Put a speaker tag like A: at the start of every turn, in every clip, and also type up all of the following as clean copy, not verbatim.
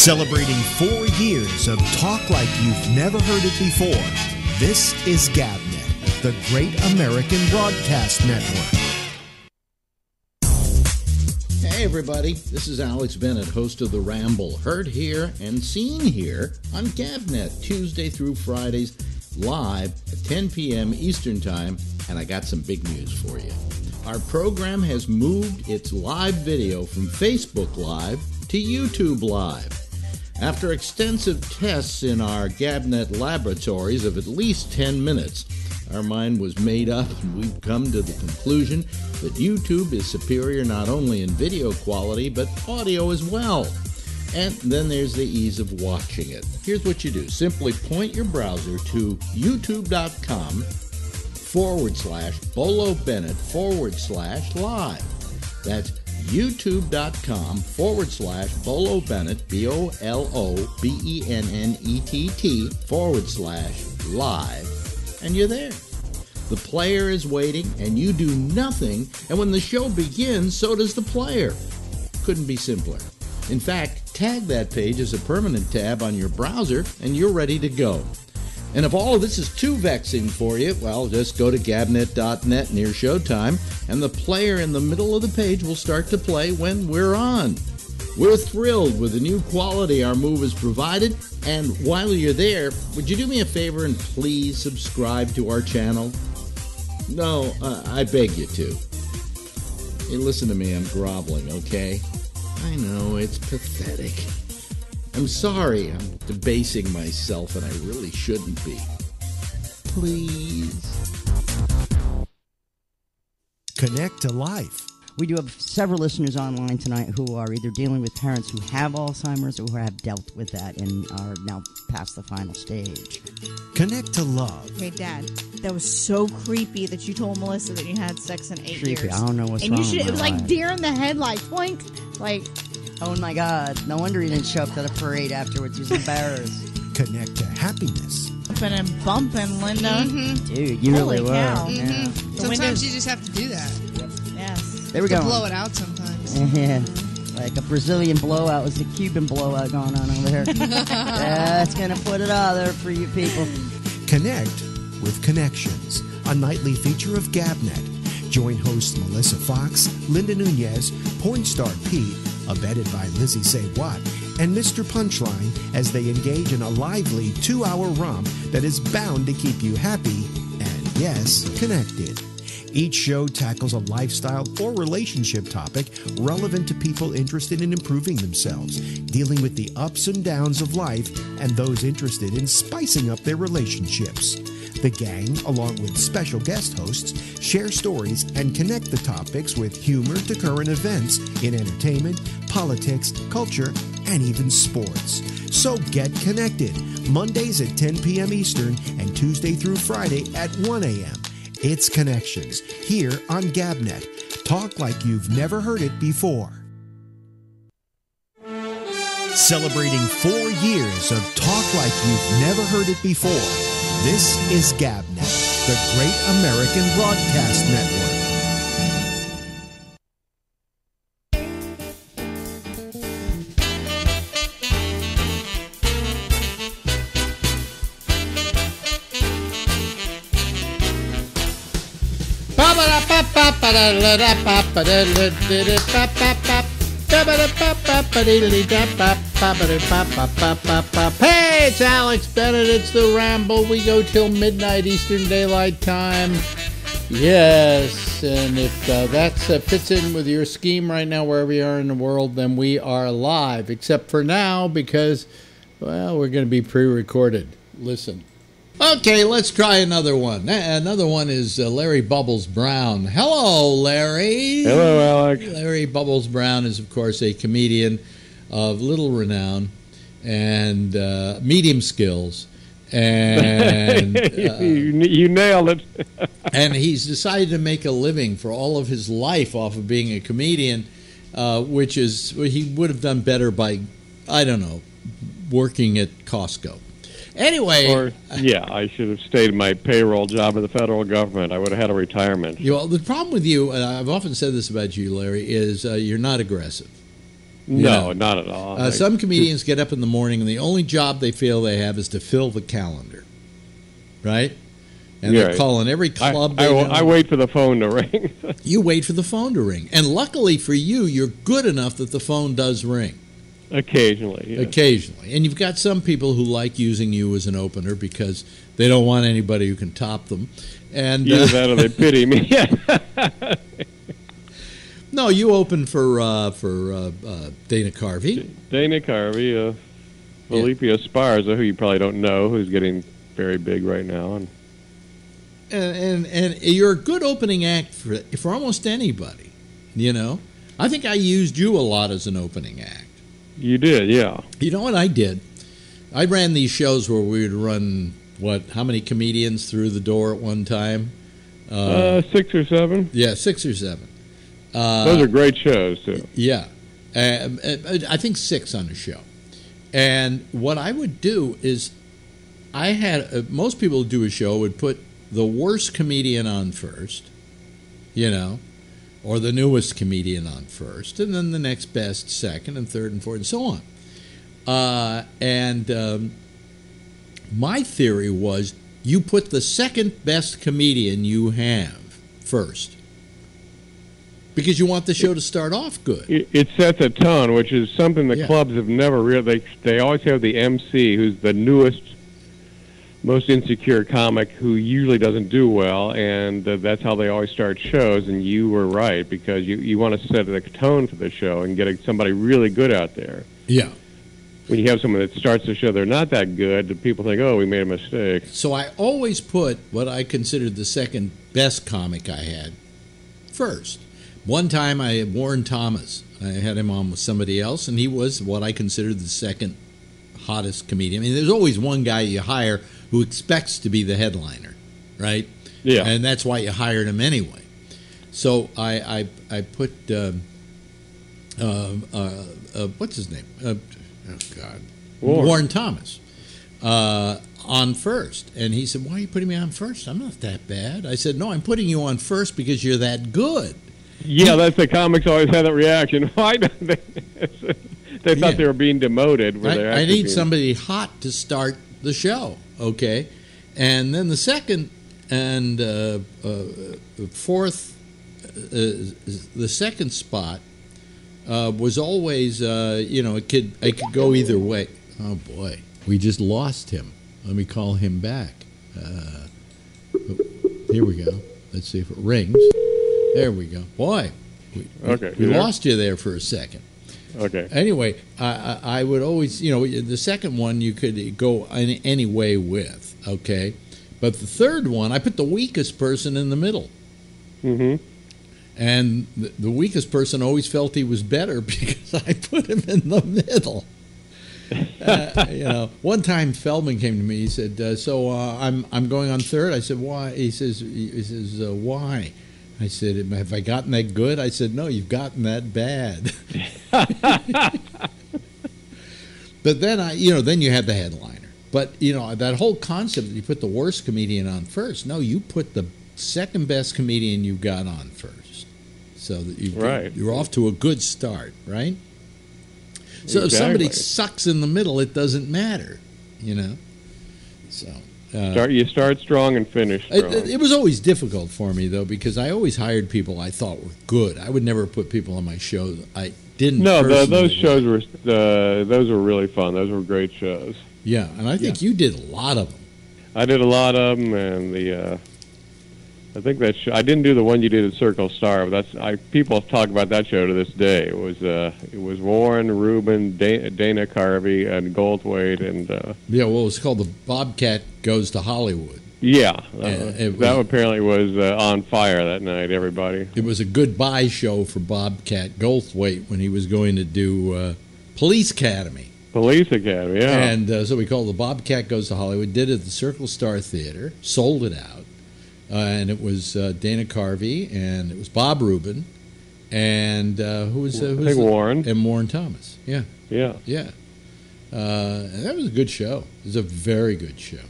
A: Celebrating 4 years of talk like you've never heard it before, this is GabNet, the Great American Broadcast Network.
B: Hey everybody, this is Alex Bennett, host of the Ramble, heard here and seen here on GabNet, Tuesday through Fridays, live at 10 p.m. Eastern Time, and I got some big news for you. Our program has moved its live video from Facebook Live to YouTube Live. After extensive tests in our GabNet laboratories of at least 10 minutes, our mind was made up and we've come to the conclusion that YouTube is superior not only in video quality, but audio as well. And then there's the ease of watching it. Here's what you do. Simply point your browser to youtube.com/Bolo Bennett /live. That's youtube.com/Bolo Bennett, BOLOBENNETT /live, and you're there. The player is waiting, and you do nothing, and when the show begins, so does the player. Couldn't be simpler. In fact, tag that page as a permanent tab on your browser, and you're ready to go. And if all of this is too vexing for you, well, just go to gabnet.net near showtime, and the player in the middle of the page will start to play when we're on. We're thrilled with the new quality our move has provided, and while you're there, would you do me a favor and please subscribe to our channel? No, I beg you to. Hey, listen to me, I'm groveling, okay? I know, it's pathetic. I'm sorry, I'm debasing myself, and I really shouldn't be. Please.
A: Connect to life.
C: We do have several listeners online tonight who are either dealing with parents who have Alzheimer's or who have dealt with that and are now past the final stage.
A: Connect to love.
D: Hey, Dad, that was so creepy that you told Melissa that you had sex in 8 years.
C: Creepy. I don't know what's
D: and
C: wrong
D: you should.
C: with
D: It was
C: my
D: like
C: life.
D: deer in the headlights, boink, like.
C: Oh my God! No wonder he didn't show up to the parade afterwards. He was embarrassed.
A: Connect to happiness.
D: Bumping and bumping, Linda.
E: Mm-hmm.
C: Dude, you
D: Holy
C: really
D: cow.
C: were.
E: Mm-hmm.
C: Yeah.
E: Sometimes you just have to do that.
D: Yes.
C: There we
E: To
C: go.
E: blow it out sometimes.
C: Yeah, like a Brazilian blowout was the Cuban blowout going on over here. That's gonna put it out there for you people.
A: Connect with Connections, a nightly feature of GabNet. Join hosts Melissa Fox, Linda Nunez, Porn Star Pete, abetted by Lizzie Say What, and Mr. Punchline as they engage in a lively 2-hour romp that is bound to keep you happy and, yes, connected. Each show tackles a lifestyle or relationship topic relevant to people interested in improving themselves, dealing with the ups and downs of life, and those interested in spicing up their relationships. The gang, along with special guest hosts, share stories and connect the topics with humor to current events in entertainment, politics, culture, and even sports. So get connected, Mondays at 10 p.m. Eastern and Tuesday through Friday at 1 a.m. It's Connections, here on GabNet. Talk like you've never heard it before. Celebrating 4 years of talk like you've never heard it before. This is GabNet, the Great American Broadcast Network.
B: Hey, it's Alex Bennett. It's the Ramble. We go till midnight Eastern Daylight Time. Yes, and if that fits in with your scheme right now, wherever you are in the world, then we are live. Except for now, because, well, we're going to be pre-recorded. Listen. Okay, let's try another one. Another one is Larry Bubbles Brown. Hello, Larry.
F: Hello, Alex.
B: Larry Bubbles Brown is, of course, a comedian of little renown and medium skills. And
F: you nailed it.
B: and he's decided to make a living for all of his life off of being a comedian, which is, he would have done better by, I don't know, working at Costco. Anyway.
F: Or, yeah, I should have stayed in my payroll job of the federal government. I would have had a retirement.
B: Well, the problem with you, and I've often said this about you, Larry, is you're not aggressive.
F: No, not at all.
B: Some comedians get up in the morning and the only job they feel they have is to fill the calendar, right? And they're calling every club.
F: I wait for the phone to ring.
B: You wait for the phone to ring. And luckily for you, you're good enough that the phone does ring.
F: Occasionally. Yes.
B: Occasionally. And you've got some people who like using you as an opener because they don't want anybody who can top them. And
F: either that or they pity me.
B: No, you opened for Dana Carvey.
F: Dana Carvey, Felipe Esparza, who you probably don't know, who's getting very big right now.
B: And you're a good opening act for almost anybody, you know. I think I used you a lot as an opening act.
F: You did, yeah.
B: You know what I did? I ran these shows where we would run, how many comedians through the door at one time?
F: 6 or 7.
B: Yeah, 6 or 7.
F: Those are great shows, too.
B: Yeah. I think 6 on a show. And what I would do is I had most people who do a show would put the worst comedian on first, you know, or the newest comedian on first, and then the next best second and third and fourth and so on. My theory was you put the second best comedian you have first, because you want the show to start off good.
F: It sets a tone, which is something the clubs have never really. They always have the MC, who's the newest, most insecure comic, who usually doesn't do well, and that's how they always start shows. And you were right, because you want to set a tone for the show and get somebody really good out there.
B: Yeah.
F: When you have someone that starts the show, they're not that good, people think, oh, we made a mistake.
B: So I always put what I considered the second best comic I had first. One time I had Warren Thomas. I had him on with somebody else, and he was what I considered the second hottest comedian. I mean, there's always one guy you hire who expects to be the headliner, right?
F: Yeah.
B: And that's why you hired him anyway. So I put, what's his name? Oh, God. Warren Thomas on first. And he said, why are you putting me on first? I'm not that bad. I said, no, I'm putting you on first because you're that good.
F: Yeah, that's the comics always had that reaction. Why don't they thought they were being demoted.
B: I need somebody hot to start the show, okay? And then the second and fourth, the second spot was always, it could go either way. Oh, boy. We just lost him. Let me call him back. Here we go. Let's see if it rings. There we go. Boy, we lost you there for a second.
F: Okay.
B: Anyway, I would always, the second one you could go any way with, okay? But the third one, I put the weakest person in the middle.
F: Mm-hmm.
B: And the weakest person always felt he was better because I put him in the middle. One time Feldman came to me. He said, I'm going on third. I said, why? He says, why? I said, have I gotten that good? I said, no, you've gotten that bad. But then then you have the headliner. But that whole concept that you put the worst comedian on first. No, you put the second best comedian you've got on first, so that you're off to a good start, right? So if somebody sucks in the middle, it doesn't matter, So
F: you start strong and finish strong.
B: It was always difficult for me though, because I always hired people I thought were good. I would never put people on my show I didn't.
F: No, those shows were really fun. Those were great shows.
B: Yeah, and I think you did a lot of them.
F: I did a lot of them, and I think that I didn't do the one you did at Circle Star, but people talk about that show to this day. It was Warren, Rubin, Dana Carvey, and Goldthwait, and
B: it was called the Bobcat Goes to Hollywood.
F: Yeah, that apparently was on fire that night. Everybody. It
B: was a goodbye show for Bobcat Goldthwait when he was going to do Police Academy.
F: Police Academy, yeah.
B: And so we called the Bobcat Goes to Hollywood. Did it at the Circle Star Theater. Sold it out. And it was Dana Carvey, and it was Bob Rubin, and
F: Warren.
B: And Warren Thomas. Yeah.
F: Yeah.
B: Yeah. And that was a good show. It was a very good show.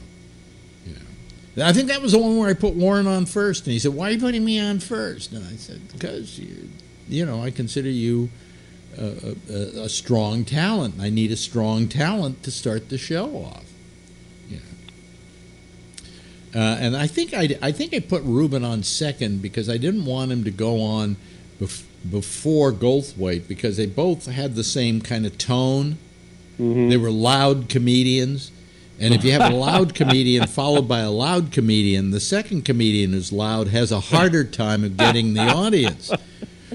B: I think that was the one where I put Warren on first, and he said, why are you putting me on first? And I said, because, I consider you a strong talent. I need a strong talent to start the show off. You know. And I think I put Ruben on second because I didn't want him to go on before Goldthwait because they both had the same kind of tone. Mm-hmm. They were loud comedians. And if you have a loud comedian followed by a loud comedian, the second comedian who's loud has a harder time of getting the audience.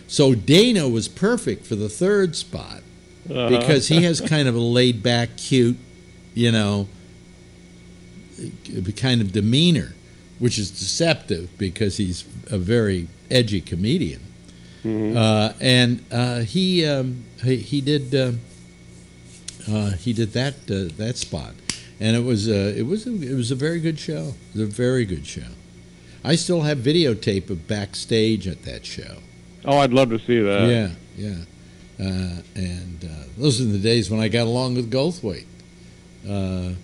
B: So Dana was perfect for the third spot because he has kind of a laid-back, cute, you know, kind of demeanor, which is deceptive because he's a very edgy comedian. Mm-hmm. And he did that spot, and it was a very good show. It was a very good show. I still have videotape of backstage at that show.
F: Oh, I'd love to see that.
B: Yeah. And those are the days when I got along with Goldthwait, and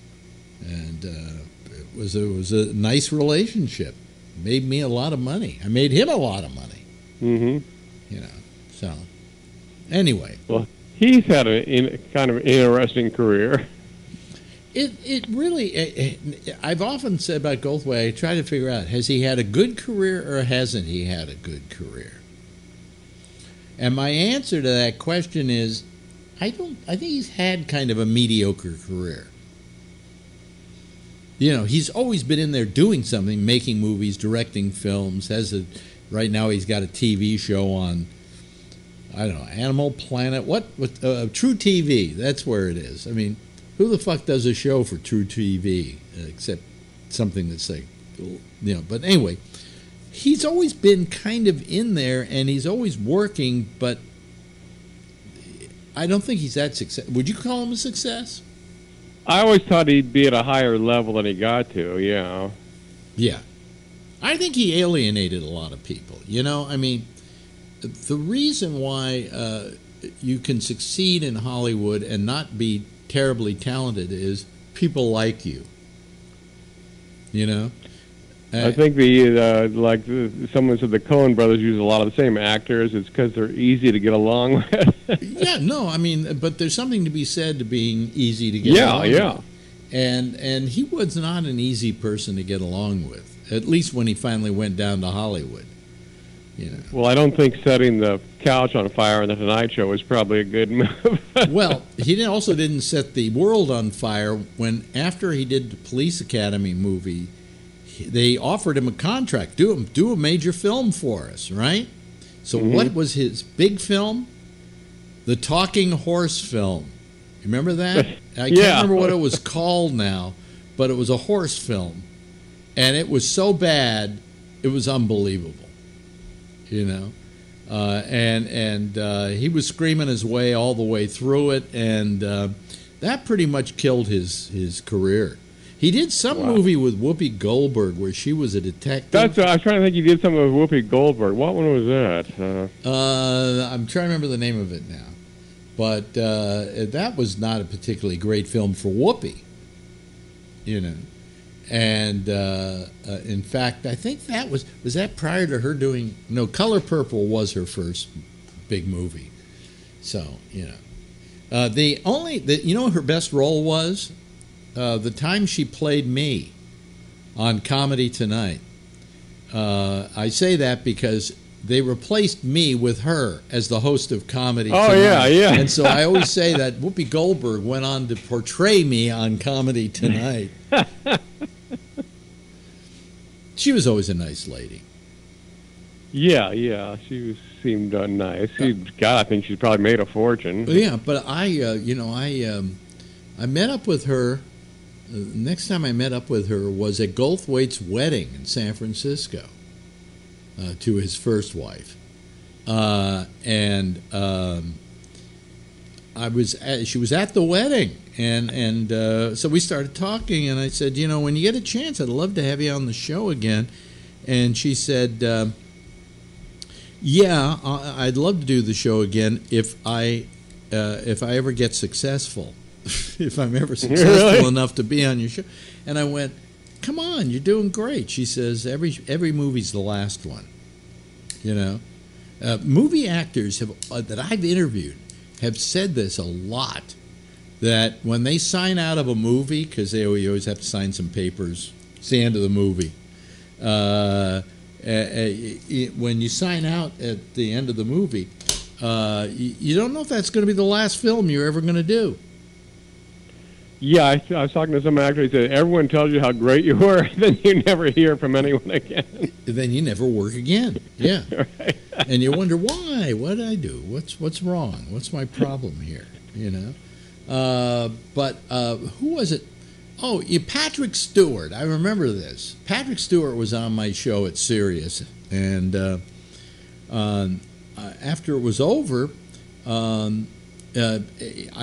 B: it was a nice relationship. It made me a lot of money. I made him a lot of money. Mm-hmm. You know. So anyway,
F: well, he's had a kind of interesting career.
B: It really. I've often said about Goldthwait, I try to figure out, has he had a good career or hasn't he had a good career? And my answer to that question is, I think he's had kind of a mediocre career. You know, he's always been in there doing something, making movies, directing films. Right now he's got a TV show on, I don't know, Animal Planet. True TV. That's where it is. I mean, who the fuck does a show for True TV except something that's like, you know? But anyway. He's always been kind of in there, and he's always working, but I don't think he's that success. Would you call him a success?
F: I always thought he'd be at a higher level than he got to, yeah.
B: Yeah. I think he alienated a lot of people, you know? I mean, the reason why you can succeed in Hollywood and not be terribly talented is people like you, you know?
F: I think someone said the Coen brothers use a lot of the same actors. It's because they're easy to get along with.
B: Yeah, no, I mean, but there's something to be said to being easy to get along with. Yeah. And he was not an easy person to get along with, at least when he finally went down to Hollywood. You know.
F: Well, I don't think setting the couch on fire on the Tonight Show was probably a good move.
B: Well, he also didn't set the world on fire after he did the Police Academy movie. They offered him a contract, do a major film for us, right? So what was his big film? The Talking Horse film. You remember that? I can't remember what it was called now, but it was a horse film. And it was so bad, it was unbelievable, you know? And he was screaming his way all the way through it, and that pretty much killed his career. He did some movie with Whoopi Goldberg where she was a detective.
F: I was trying to think. He did something with Whoopi Goldberg. What one was that?
B: I'm trying to remember the name of it now. But that was not a particularly great film for Whoopi, you know. And in fact, I think that was that prior to her doing... No, Color Purple was her first big movie. So, you know. You know what her best role was? The time she played me on Comedy Tonight. I say that because they replaced me with her as the host of Comedy Tonight.
F: Oh, yeah.
B: And so I always say that Whoopi Goldberg went on to portray me on Comedy Tonight. She was always a nice lady.
F: Yeah. She seemed nice. I think she's probably made a fortune.
B: Yeah, but I met up with her. The next time I met up with her was at Goldthwait's wedding in San Francisco to his first wife, and she was at the wedding, and so we started talking, and I said, you know, when you get a chance, I'd love to have you on the show again, and she said, yeah, I'd love to do the show again if I ever get successful. If I'm ever successful enough to be on your show. And I went, come on, you're doing great. She says, every movie's the last one. You know? Movie actors that I've interviewed have said this a lot, that when they sign out of a movie, because they always have to sign some papers, it's the end of the movie. When you sign out at the end of the movie, you don't know if that's going to be the last film you're ever going to do.
F: Yeah, I was talking to some actor. He said, everyone tells you how great you were, then you never hear from anyone again.
B: Then you never work again. Yeah.
F: Right.
B: And you wonder, why? What did I do? What's wrong? What's my problem here? You know? But who was it? Oh, Patrick Stewart. I remember this. Patrick Stewart was on my show at Sirius, and after it was over, I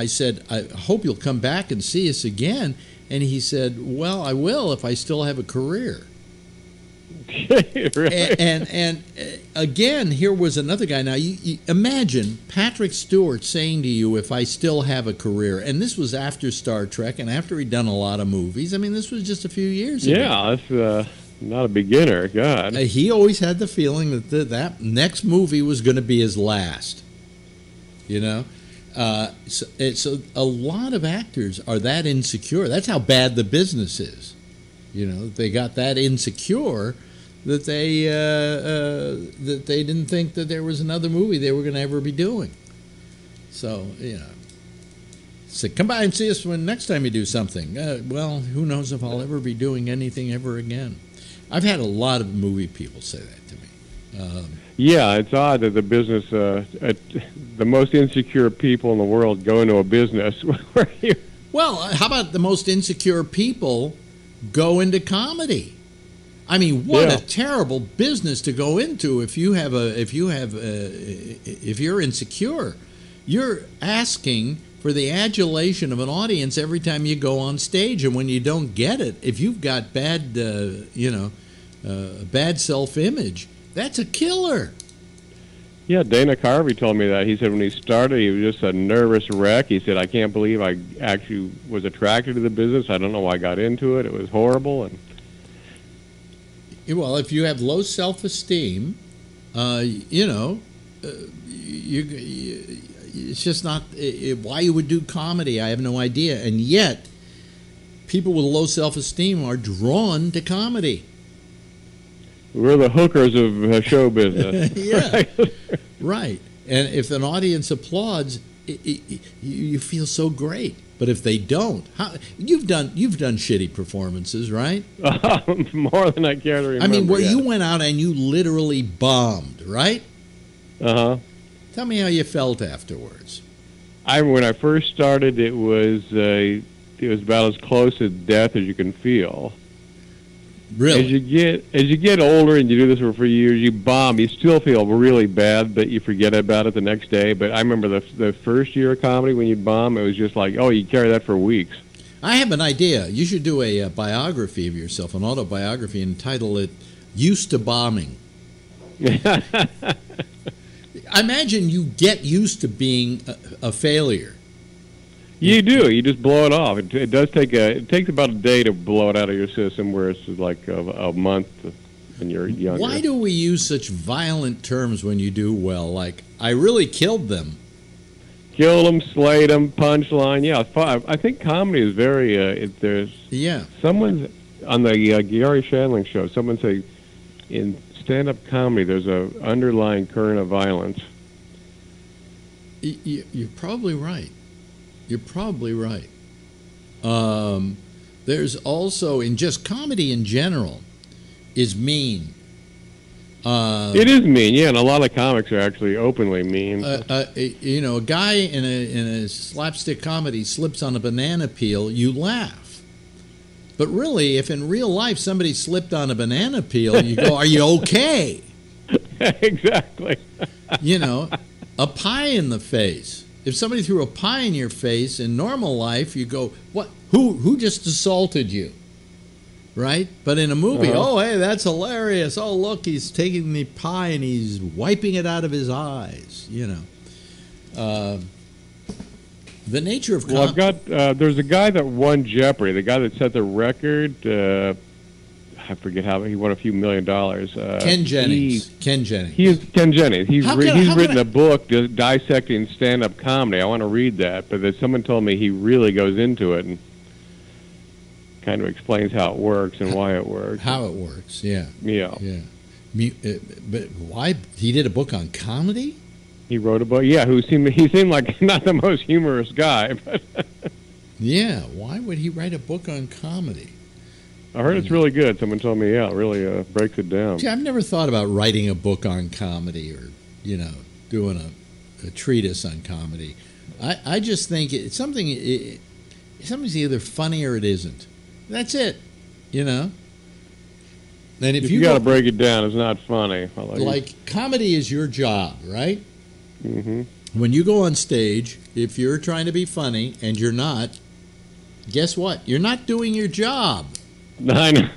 B: said, I hope you'll come back and see us again. And he said, well, I will if I still have a career.
F: Really?
B: And again, here was another guy. Now, you imagine Patrick Stewart saying to you, if I still have a career. And this was after Star Trek and after he'd done a lot of movies. I mean, this was just a few years ago.
F: Yeah, that's not a beginner. God.
B: He always had the feeling that that next movie was going to be his last. You know? So a lot of actors are that insecure. That's how bad the business is. You know, they got that insecure that they didn't think that there was another movie they were going to ever be doing. So, you know, so come by and see us when next time you do something. Well, who knows if I'll ever be doing anything ever again. I've had a lot of movie people say that to me.
F: Yeah, it's odd that the business, the most insecure people in the world go into a business where you...
B: Well, how about the most insecure people go into comedy? I mean, what a terrible business to go into if you're insecure. You're asking for the adulation of an audience every time you go on stage, and when you don't get it, if you've got bad, bad self-image, that's a killer.
F: Yeah, Dana Carvey told me that. He said when he started, he was just a nervous wreck. He said, I can't believe I actually was attracted to the business. I don't know why I got into it. It was horrible. And
B: well, if you have low self-esteem, it's just not why you would do comedy. I have no idea. And yet, people with low self-esteem are drawn to comedy.
F: We're the hookers of show business.
B: Yeah, right. And if an audience applauds, you feel so great. But if they don't, you've done shitty performances, right?
F: More than I care to remember.
B: I mean, where you went out and you literally bombed, right?
F: Uh-huh.
B: Tell me how you felt afterwards.
F: When I first started, it was about as close to death as you can feel.
B: Really?
F: As you get older and you do this for years, you bomb. You still feel really bad, but you forget about it the next day. But I remember the first year of comedy when you bomb, it was just like, oh, you carry that for weeks.
B: I have an idea. You should do a biography of yourself, an autobiography, and title it "Used to Bombing." I imagine you get used to being a failure.
F: You do. You just blow it off. It takes about a day to blow it out of your system, where it's like a month when you're younger.
B: Why do we use such violent terms when you do well? Like, I really killed them.
F: Killed them, slayed them, punchline. Yeah, I think comedy is very. Someone's on the Gary Shandling show. Someone say in stand-up comedy, there's a underlying current of violence.
B: You're probably right. You're probably right. There's also, in just comedy in general, is mean.
F: It is mean, yeah, and a lot of comics are actually openly mean.
B: A guy in a slapstick comedy slips on a banana peel, you laugh. But really, if in real life somebody slipped on a banana peel, you go, are you okay?
F: Exactly.
B: A pie in the face. If somebody threw a pie in your face in normal life, you go, "What? Who just assaulted you?" Right? But in a movie, oh, hey, that's hilarious. Oh, look, he's taking the pie and he's wiping it out of his eyes. The nature of
F: I've got there's a guy that won Jeopardy, the guy that set the record. I I forget how he won a few $1 million.
B: Ken Jennings. Ken Jennings.
F: He is Ken Jennings. He's
B: How
F: written a book dissecting stand-up comedy. I want to read that, but someone told me he really goes into it and kind of explains how it works and why it works.
B: How it works, yeah.
F: Yeah.
B: But why? He did a book on comedy?
F: He wrote a book, yeah, he seemed like not the most humorous guy. But
B: yeah, why would he write a book on comedy?
F: I heard it's really good. Someone told me, yeah, it really breaks it down.
B: See, I've never thought about writing a book on comedy or, doing a treatise on comedy. I just think something's either funny or it isn't. That's it, And if
F: you got to break it down, it's not funny.
B: Like comedy is your job, right?
F: Mm-hmm.
B: When you go on stage, if you're trying to be funny and you're not, guess what? You're not doing your job.
F: I know.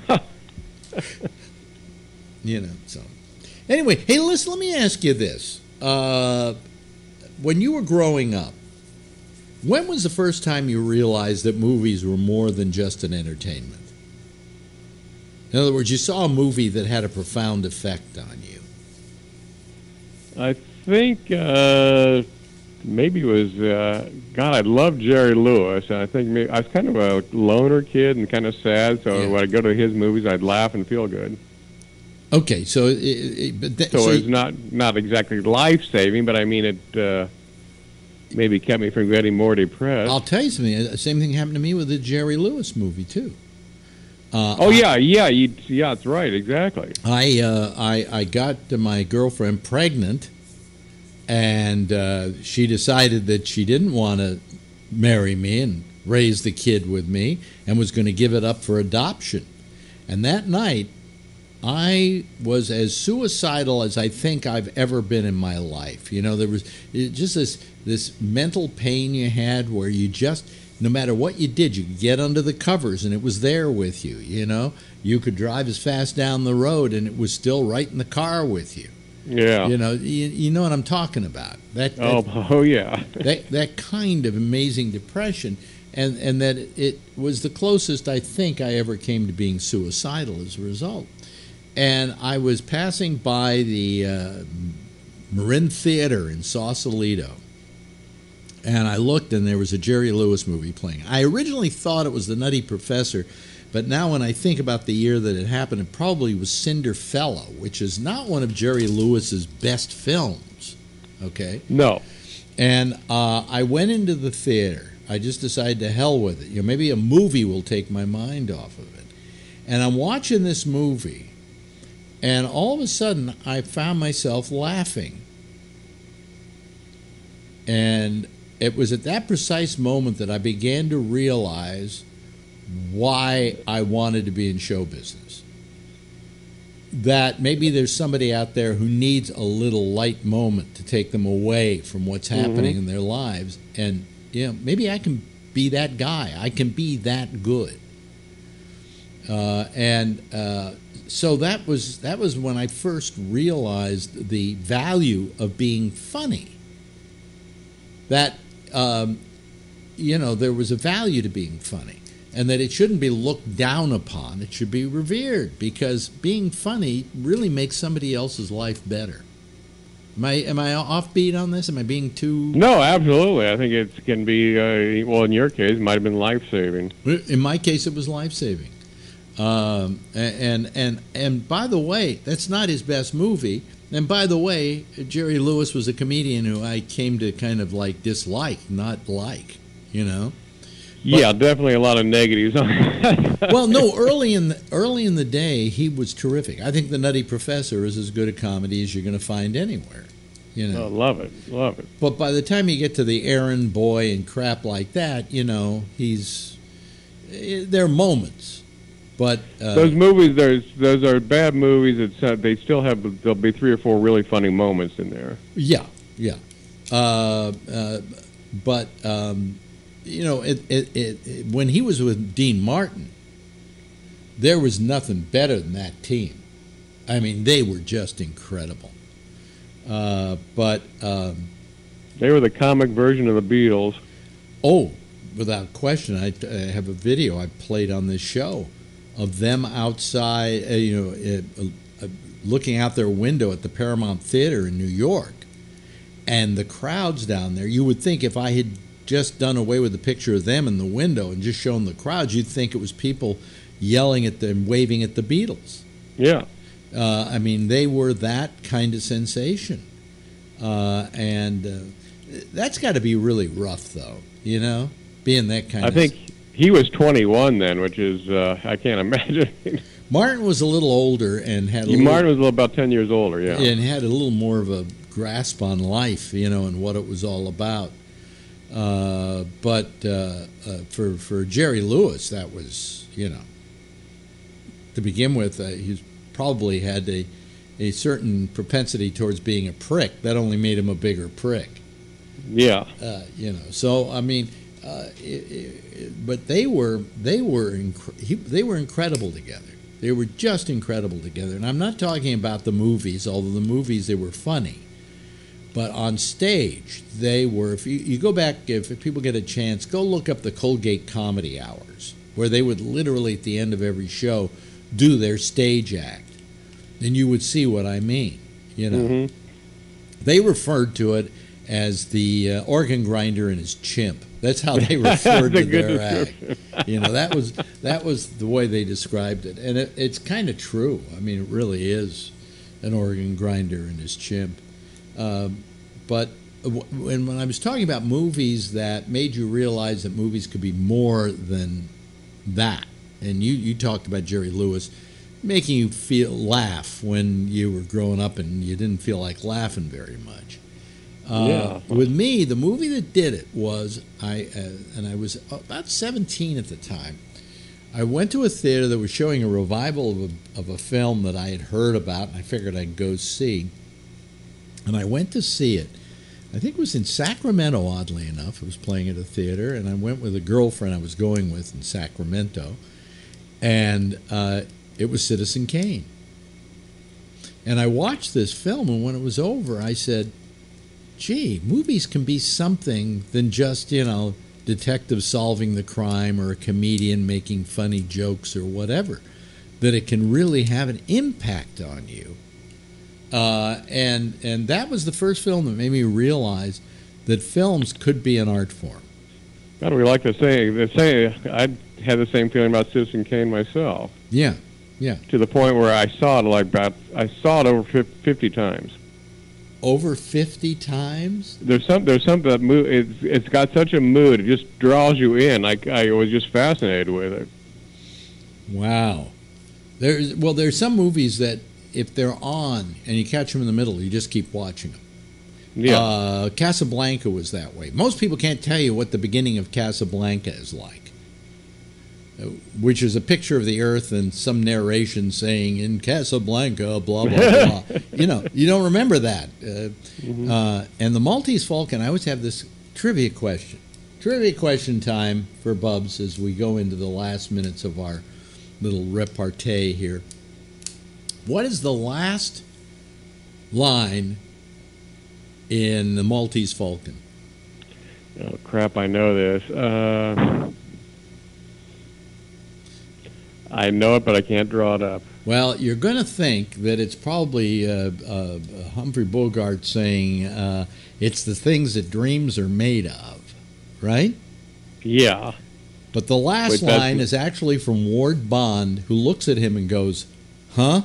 B: So. Anyway, hey, listen, let me ask you this. When you were growing up, when was the first time you realized that movies were more than just an entertainment? In other words, you saw a movie that had a profound effect on you.
F: I think maybe it was, God, I loved Jerry Lewis. And I think I was kind of a loner kid and kind of sad, so when I go to his movies, I'd laugh and feel good.
B: Okay, so...
F: it's not exactly life-saving, but I mean it maybe kept me from getting more depressed.
B: I'll tell you something. The same thing happened to me with the Jerry Lewis movie, too.
F: That's right, exactly.
B: I got my girlfriend pregnant, and she decided that she didn't want to marry me and raise the kid with me and was going to give it up for adoption. And that night, I was as suicidal as I think I've ever been in my life. There was just this mental pain you had where you just... No matter what you did, you could get under the covers and it was there with you, You could drive as fast down the road and it was still right in the car with you.
F: Yeah.
B: You know what I'm talking about.
F: Yeah.
B: That kind of amazing depression, and that it was the closest I think I ever came to being suicidal as a result. And I was passing by the Marin Theater in Sausalito. And I looked, and there was a Jerry Lewis movie playing. I originally thought it was The Nutty Professor, but now when I think about the year that it happened, it probably was Cinderfella, which is not one of Jerry Lewis's best films. Okay?
F: No.
B: And I went into the theater. I just decided to hell with it. Maybe a movie will take my mind off of it. And I'm watching this movie, and all of a sudden, I found myself laughing. And it was at that precise moment that I began to realize why I wanted to be in show business. That maybe there's somebody out there who needs a little light moment to take them away from what's happening in their lives. And, maybe I can be that guy. I can be that good. So that was when I first realized the value of being funny. That, there was a value to being funny, and that it shouldn't be looked down upon. It should be revered, because being funny really makes somebody else's life better. Am I offbeat on this? Am I being too... No,
F: absolutely. I think it can be, in your case, it might have been life-saving.
B: In my case, it was life-saving. And by the way, that's not his best movie. And by the way, Jerry Lewis was a comedian who I came to kind of dislike, not like,
F: Yeah, definitely a lot of negatives on it.
B: Well, no, early in the day, he was terrific. I think The Nutty Professor is as good a comedy as you're going to find anywhere.
F: Oh, love it.
B: But by the time you get to the errand boy and crap like that, there are moments. But
F: those movies, those are bad movies. They still there'll be 3 or 4 really funny moments in there.
B: Yeah. But when he was with Dean Martin, there was nothing better than that team. I mean, they were just incredible. But
F: they were the comic version of the Beatles.
B: Oh, without question. I have a video I played on this show of them outside, looking out their window at the Paramount Theater in New York, and the crowds down there. You would think if I had just done away with the picture of them in the window and just shown the crowds, you'd think it was people yelling at them, waving at the Beatles.
F: Yeah.
B: I mean, they were that kind of sensation. And that's got to be really rough, though, being that kind of...
F: I think he was 21 then, which is, I can't imagine.
B: Martin was a little older and had
F: Martin was about 10 years older, yeah.
B: And had a little more of a grasp on life, and what it was all about. But for Jerry Lewis, that was, to begin with, he probably had a certain propensity towards being a prick. That only made him a bigger prick.
F: Yeah.
B: So I mean, but they were incredible together. They were just incredible together. And I'm not talking about the movies, although the movies, they were funny. But on stage, they were, if you go back, if people get a chance, go look up the Colgate Comedy Hours, where they would literally, at the end of every show, do their stage act. And you would see what I mean,
F: Mm-hmm.
B: They referred to it as the organ grinder and his chimp. That's how they referred to their act. That was the way they described it. And it's kind of true. I mean, it really is an organ grinder and his chimp. But when I was talking about movies that made you realize that movies could be more than that, and you talked about Jerry Lewis making you laugh when you were growing up and you didn't feel like laughing very much. With me, the movie that did it was, I was about 17 at the time. I went to a theater that was showing a revival of a film that I had heard about, and I figured I'd go see. And I went to see it. I think it was in Sacramento, oddly enough. It was playing at a theater, and I went with a girlfriend I was going with in Sacramento. And it was Citizen Kane. And I watched this film, and when it was over, I said, gee, movies can be something than just, detectives solving the crime or a comedian making funny jokes or whatever. That it can really have an impact on you. And that was the first film that made me realize that films could be an art form.
F: God, we like to say, I had the same feeling about Citizen Kane myself.
B: Yeah.
F: To the point where I saw it over 50 times.
B: Over 50 times?
F: There's something that it's got such a mood. It just draws you in. I was just fascinated with it.
B: Wow. There's some movies that if they're on and you catch them in the middle, you just keep watching them.
F: Yeah.
B: Casablanca was that way. Most people can't tell you what the beginning of Casablanca is like, which is a picture of the earth and some narration saying, in Casablanca, blah, blah, blah. You don't remember that. And the Maltese Falcon, I always have this trivia question. Trivia question time for Bubs as we go into the last minutes of our little repartee here. What is the last line in the Maltese Falcon?
F: Oh, crap, I know this. I know it, but I can't draw it up.
B: Well, you're going to think that it's probably Humphrey Bogart saying, it's the things that dreams are made of, right?
F: Yeah.
B: But the last line is actually from Ward Bond, who looks at him and goes, huh?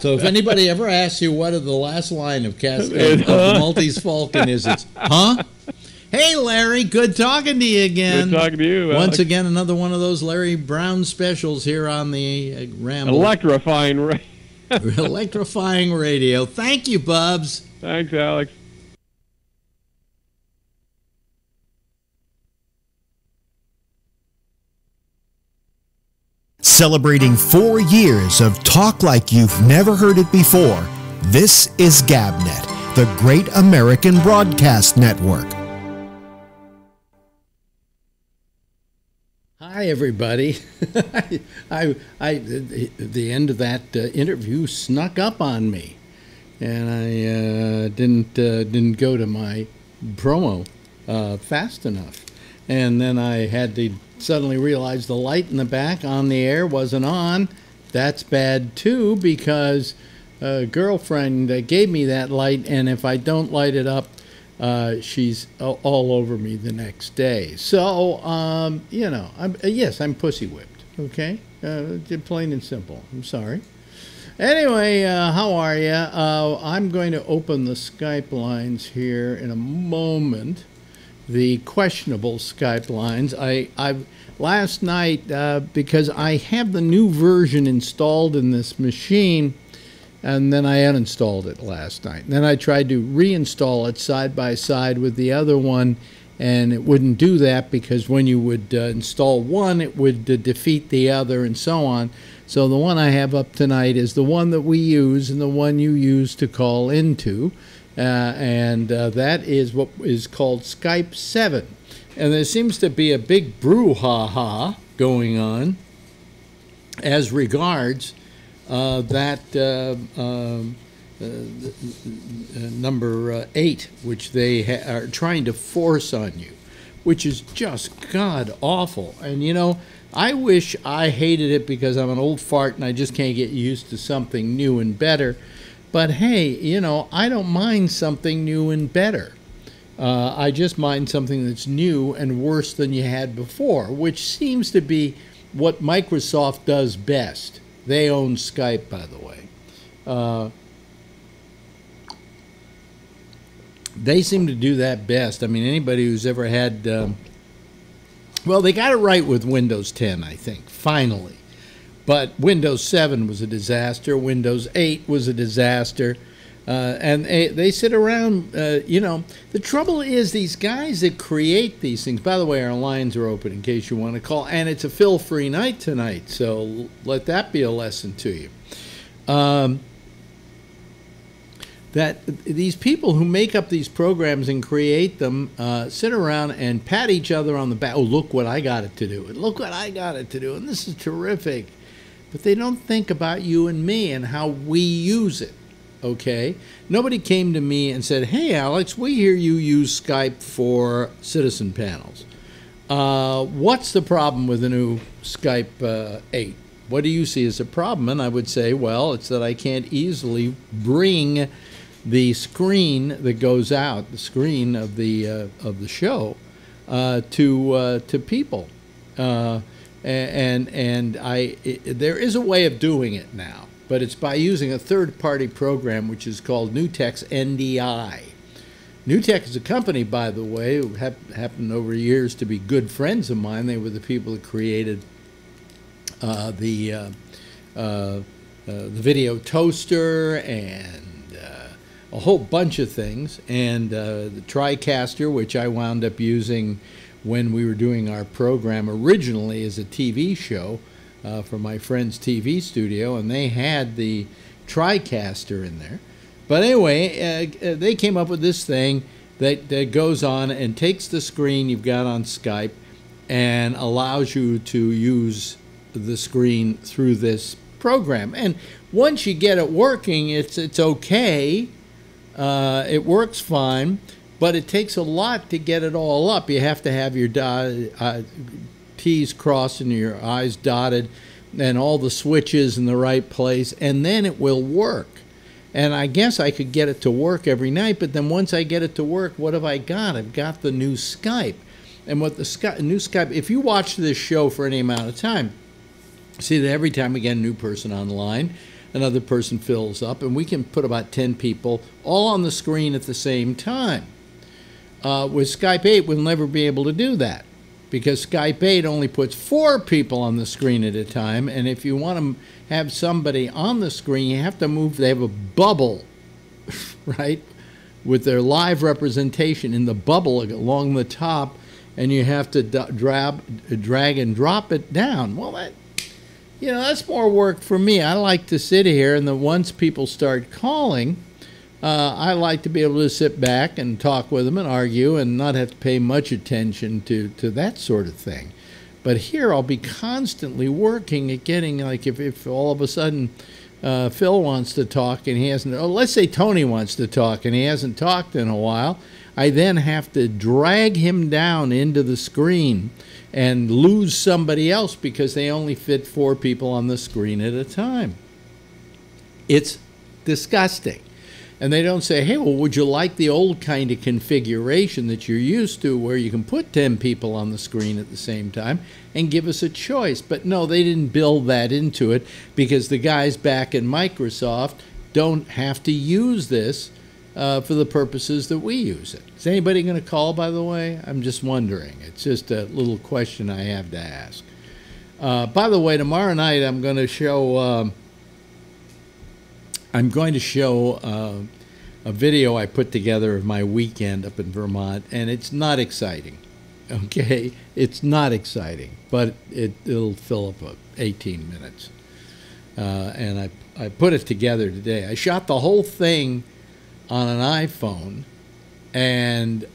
B: So if anybody ever asks you what the last line of the Maltese Falcon is, it's, huh? Hey, Larry, good talking to you again.
F: Good talking to you, Alex.
B: Once again, another one of those Larry Brown specials here on the Ramble.
F: Electrifying
B: radio. Thank you, Bubs.
F: Thanks, Alex.
A: Celebrating 4 years of talk like you've never heard it before, this is GabNet, the Great American Broadcast Network.
B: Hi, everybody. The end of that interview snuck up on me, and I didn't go to my promo fast enough. And then I had to suddenly realize the light in the back on the air wasn't on. That's bad too, because a girlfriend gave me that light, and if I don't light it up, she's all over me the next day. So, I'm pussy whipped, okay? Plain and simple. I'm sorry. Anyway, how are you? I'm going to open the Skype lines here in a moment. The questionable Skype lines. Last night, because I have the new version installed in this machine, and then I uninstalled it last night. And then I tried to reinstall it side by side with the other one, and it wouldn't do that because when you would install one, it would defeat the other and so on. So the one I have up tonight is the one that we use and the one you use to call into. That is what is called Skype 7. And there seems to be a big brouhaha going on as regards number 8, which they are trying to force on you, which is just god awful. And I wish I hated it because I'm an old fart and I just can't get used to something new and better. But hey, I don't mind something new and better. I just mind something that's new and worse than you had before, which seems to be what Microsoft does best. They own Skype, by the way. They seem to do that best. I mean, anybody who's ever had... well, they got it right with Windows 10, I think, finally. But Windows 7 was a disaster. Windows 8 was a disaster. And they sit around, The trouble is these guys that create these things... By the way, our lines are open in case you want to call. And it's a fill-free night tonight, so let that be a lesson to you. That these people who make up these programs and create them sit around and pat each other on the back. Oh, look what I got it to do. And look what I got it to do. And this is terrific. But they don't think about you and me and how we use it. Okay? Nobody came to me and said, hey, Alex, we hear you use Skype for citizen panels. What's the problem with the new Skype 8? What do you see as a problem? And I would say, well, it's that I can't easily bring the screen that goes out, the screen of the show, to people. There is a way of doing it now, but it's by using a third-party program which is called NewTek's NDI. NewTek is a company, by the way, who happened over years to be good friends of mine. They were the people that created the video toaster and a whole bunch of things, and the TriCaster, which I wound up using when we were doing our program originally as a TV show for my friend's TV studio, and they had the TriCaster in there. But anyway, they came up with this thing that goes on and takes the screen you've got on Skype and allows you to use the screen through this program. And once you get it working, it's okay. It works fine, but it takes a lot to get it all up. You have to have your T's crossed and your I's dotted and all the switches in the right place, and then it will work. And I guess I could get it to work every night, but then once I get it to work, what have I got? I've got the new Skype. And what the new Skype, if you watch this show for any amount of time, see that every time we get a new person online, another person fills up, and we can put about 10 people all on the screen at the same time. With Skype 8, we'll never be able to do that because Skype 8 only puts 4 people on the screen at a time, and if you want to have somebody on the screen, you have to move. They have a bubble, right, with their live representation in the bubble along the top, and you have to drag and drop it down. Well, that's more work for me. I like to sit here, and then once people start calling, I like to be able to sit back and talk with them and argue and not have to pay much attention to that sort of thing. But here I'll be constantly working at getting, like, if all of a sudden Phil wants to talk and he hasn't, let's say Tony wants to talk and he hasn't talked in a while, I then have to drag him down into the screen and lose somebody else because they only fit 4 people on the screen at a time. It's disgusting. And they don't say, hey, well, would you like the old kind of configuration that you're used to where you can put 10 people on the screen at the same time and give us a choice? But no, they didn't build that into it because the guys back in Microsoft don't have to use this for the purposes that we use it. Is anybody going to call, by the way? I'm just wondering. It's just a little question I have to ask. By the way, tomorrow night I'm going to show... a video I put together of my weekend up in Vermont, and it's not exciting. Okay, it's not exciting, but it'll fill up 18 minutes. And I put it together today. I shot the whole thing on an iPhone, and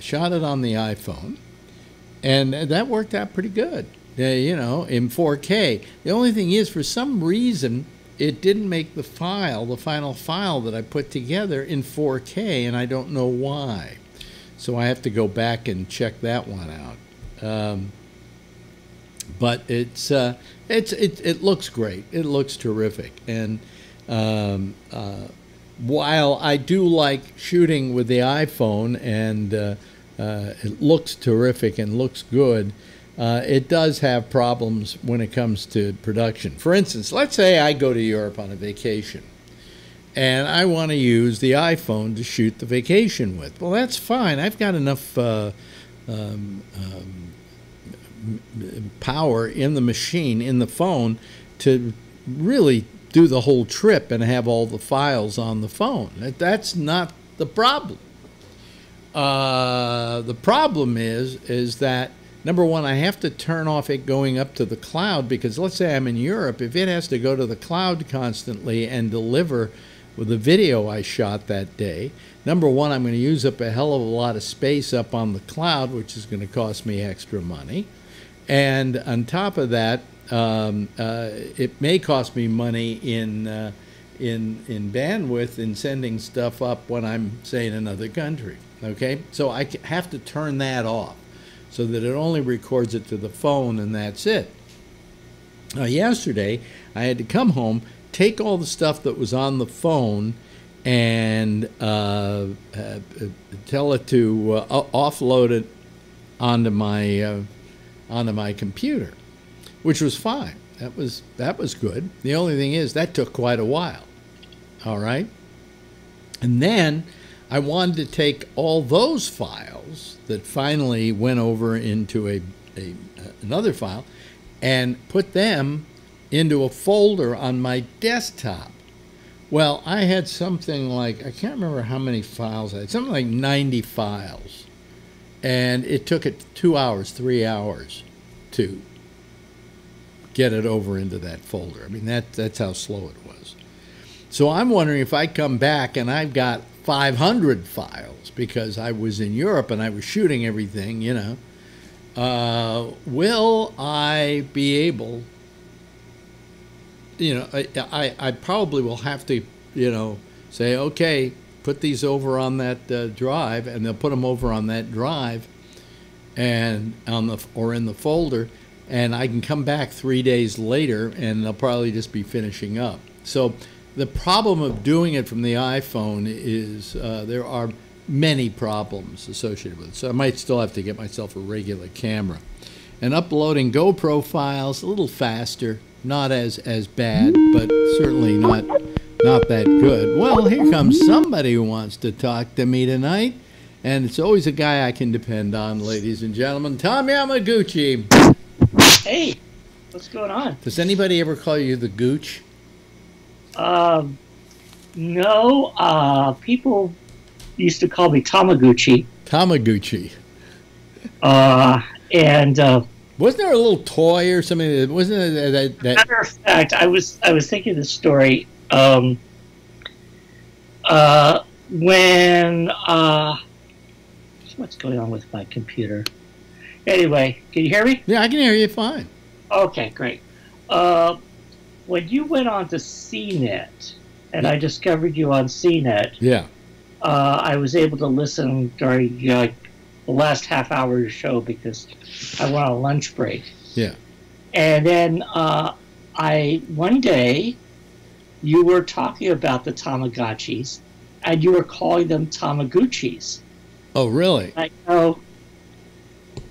B: shot it on the iPhone, and that worked out pretty good. You know, in 4K. The only thing is, for some reason, it didn't make the final file that I put together in 4K, and I don't know why. So I have to go back and check that one out. But it looks great. It looks terrific. And while I do like shooting with the iPhone, and it looks terrific and looks good, it does have problems when it comes to production. For instance, let's say I go to Europe on a vacation and I want to use the iPhone to shoot the vacation with. Well, that's fine. I've got enough power in the machine, in the phone, to really do the whole trip and have all the files on the phone. That's not the problem. The problem is that, number one, I have to turn off it going up to the cloud, because let's say I'm in Europe, if it has to go to the cloud constantly and deliver with the video I shot that day, number one, I'm going to use up a hell of a lot of space up on the cloud, which is going to cost me extra money. And on top of that, it may cost me money in bandwidth in sending stuff up when I'm, say, in another country. Okay, so I have to turn that off, so that it only records it to the phone, and that's it. Yesterday, I had to come home, take all the stuff that was on the phone, and tell it to offload it onto my computer, which was fine. That was good. The only thing is that took quite a while. All right, and then I wanted to take all those files that finally went over into another file and put them into a folder on my desktop. Well, I had something like, I can't remember how many files I had, something like 90 files. And it took it 2 hours, 3 hours to get it over into that folder. I mean, that's how slow it was. So I'm wondering if I come back and I've got 500 files because I was in Europe and I was shooting everything, you know, will I be able, you know, I probably will have to, you know, say, okay, put these over on that drive, and they'll put them over on that drive and or in the folder, and I can come back 3 days later and they'll probably just be finishing up. So the problem of doing it from the iPhone is there are many problems associated with it. So I might still have to get myself a regular camera. And uploading GoPro files, a little faster, not as bad, but certainly not that good. Well, here comes somebody who wants to talk to me tonight, and it's always a guy I can depend on, ladies and gentlemen. Tom Yamaguchi.
G: Hey, what's going on?
B: Does anybody ever call you the Gooch?
G: No. People used to call me Tamaguchi.
B: Tamaguchi.
G: And
B: wasn't there a little toy or something? Wasn't it that?
G: Matter of fact, I was thinking this story. When what's going on with my computer? Anyway, can you hear me?
B: Yeah, I can hear you fine.
G: Okay, great. When you went on to CNET, and I discovered you on CNET,
B: yeah,
G: I was able to listen during the last half hour of the show because I went on a lunch break.
B: Yeah.
G: And then one day, you were talking about the Tamagotchis, and you were calling them Tamaguchis.
B: Oh, really?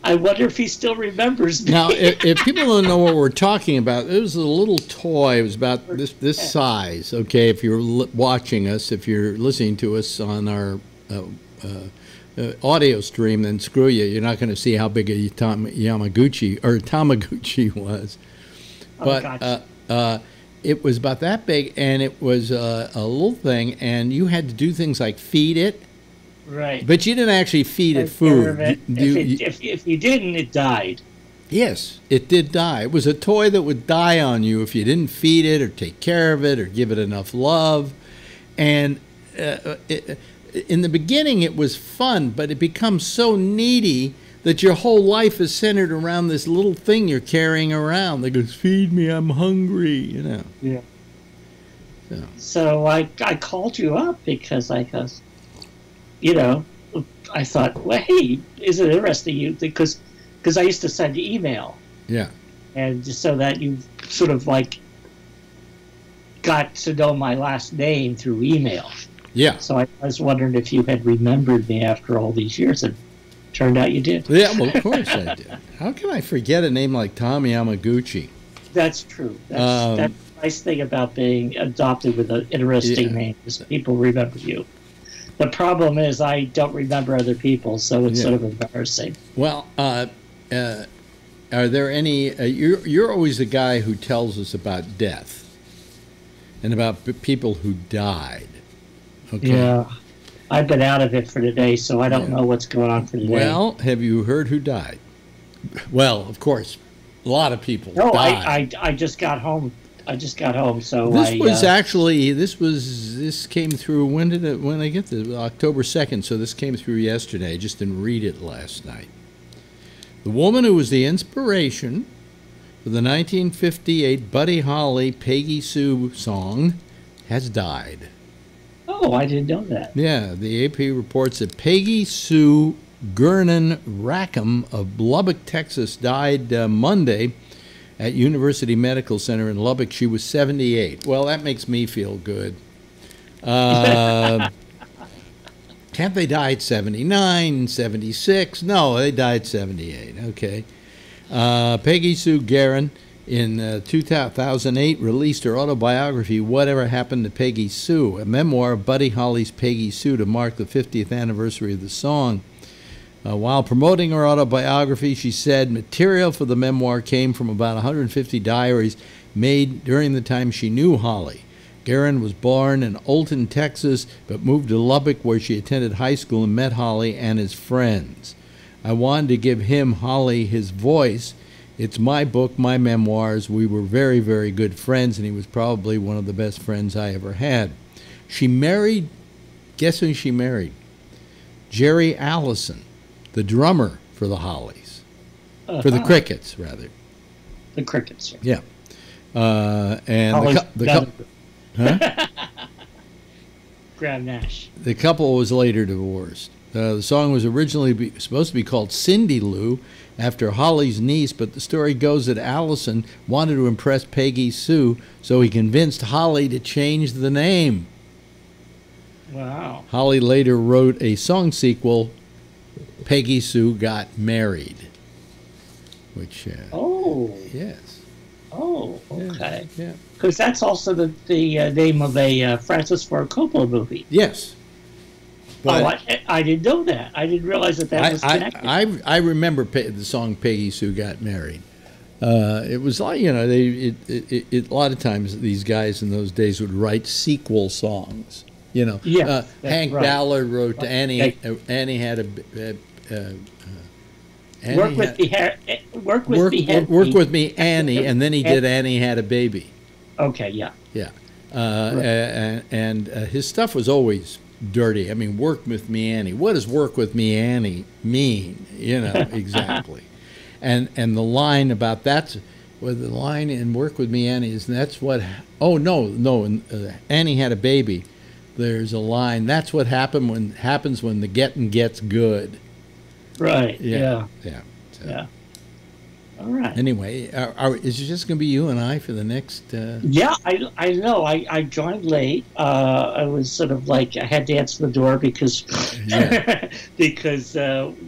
G: I wonder if he still remembers me.
B: Now, if people don't know what we're talking about, it was a little toy. It was about this size, okay? If you're watching us, if you're listening to us on our audio stream, then screw you. You're not going to see how big a Tamaguchi was. But it was about that big, and it was a little thing, and you had to do things like feed it.
G: Right.
B: But you didn't actually feed it food.
G: If you didn't, it died.
B: Yes, it did die. It was a toy that would die on you if you didn't feed it or take care of it or give it enough love. And in the beginning, it was fun, but it becomes so needy that your whole life is centered around this little thing you're carrying around that goes, feed me, I'm hungry, you know.
G: Yeah. So I called you up because I thought, well, hey, is it interesting? Because I used to send email.
B: Yeah.
G: And just so that you sort of got to know my last name through email.
B: Yeah.
G: So I was wondering if you had remembered me after all these years, and turned out you did.
B: Yeah, well, of course I did. How can I forget a name like Tom Yamaguchi?
G: That's true. That's the nice thing about being adopted with an interesting name is people remember you. The problem is I don't remember other people, so it's sort of embarrassing.
B: Well, are there any... you're always the guy who tells us about death and about people who died. Okay.
G: Yeah. I've been out of it for today, so I don't know what's going on for today.
B: Well, have you heard who died? Well, of course, a lot of people
G: died.
B: I
G: just got home. So
B: this came through, when I get this? October 2nd, so this came through yesterday. I just didn't read it last night. The woman who was the inspiration for the 1958 Buddy Holly Peggy Sue song has died.
G: Oh, I didn't know that.
B: Yeah, the AP reports that Peggy Sue Gernon Rackham of Lubbock, Texas, died Monday at University Medical Center in Lubbock. She was 78. Well, that makes me feel good. Can't they die at 79, 76? No, they died 78. Okay. Peggy Sue Gernon in 2008 released her autobiography, Whatever Happened to Peggy Sue, a memoir of Buddy Holly's Peggy Sue to mark the 50th anniversary of the song. While promoting her autobiography, she said material for the memoir came from about 150 diaries made during the time she knew Holly. Gernon was born in Olton, Texas, but moved to Lubbock, where she attended high school and met Holly and his friends. I wanted to give him, Holly, his voice. It's my book, my memoirs. We were very, very good friends, and he was probably one of the best friends I ever had. She married, guess who she married? Jerry Allison, the drummer for the Hollies. For the Crickets, rather.
G: The Crickets.
B: Yeah. And huh?
G: Graham Nash.
B: The couple was later divorced. The song was originally supposed to be called Cindy Lou, after Holly's niece, but the story goes that Allison wanted to impress Peggy Sue, so he convinced Holly to change the name.
G: Wow.
B: Holly later wrote a song sequel, Peggy Sue Got Married, which... Yes.
G: Oh, okay.
B: Yeah.
G: Because that's also the name of a Francis Ford Coppola movie.
B: Yes. But
G: I didn't know that. I didn't realize that was connected.
B: I remember the song Peggy Sue Got Married. It was like, a lot of times these guys in those days would write sequel songs. Hank Ballard wrote to Annie. Annie had a...
G: Work with me, Annie,
B: and then he did Annie Had a Baby.
G: Okay, yeah.
B: Yeah. And his stuff was always dirty. I mean, work with me, Annie. What does work with me, Annie mean? Exactly. And the line about that's, well, the line in Work with Me, Annie is that's what. Oh no, Annie Had a Baby. there's a line. That's what happens when the getting gets good.
G: Right.
B: Yeah.
G: So. Yeah. All right.
B: Anyway, is it just going to be you and I for the next?
G: Yeah, I know. I joined late. I was sort of like I had to answer the door because because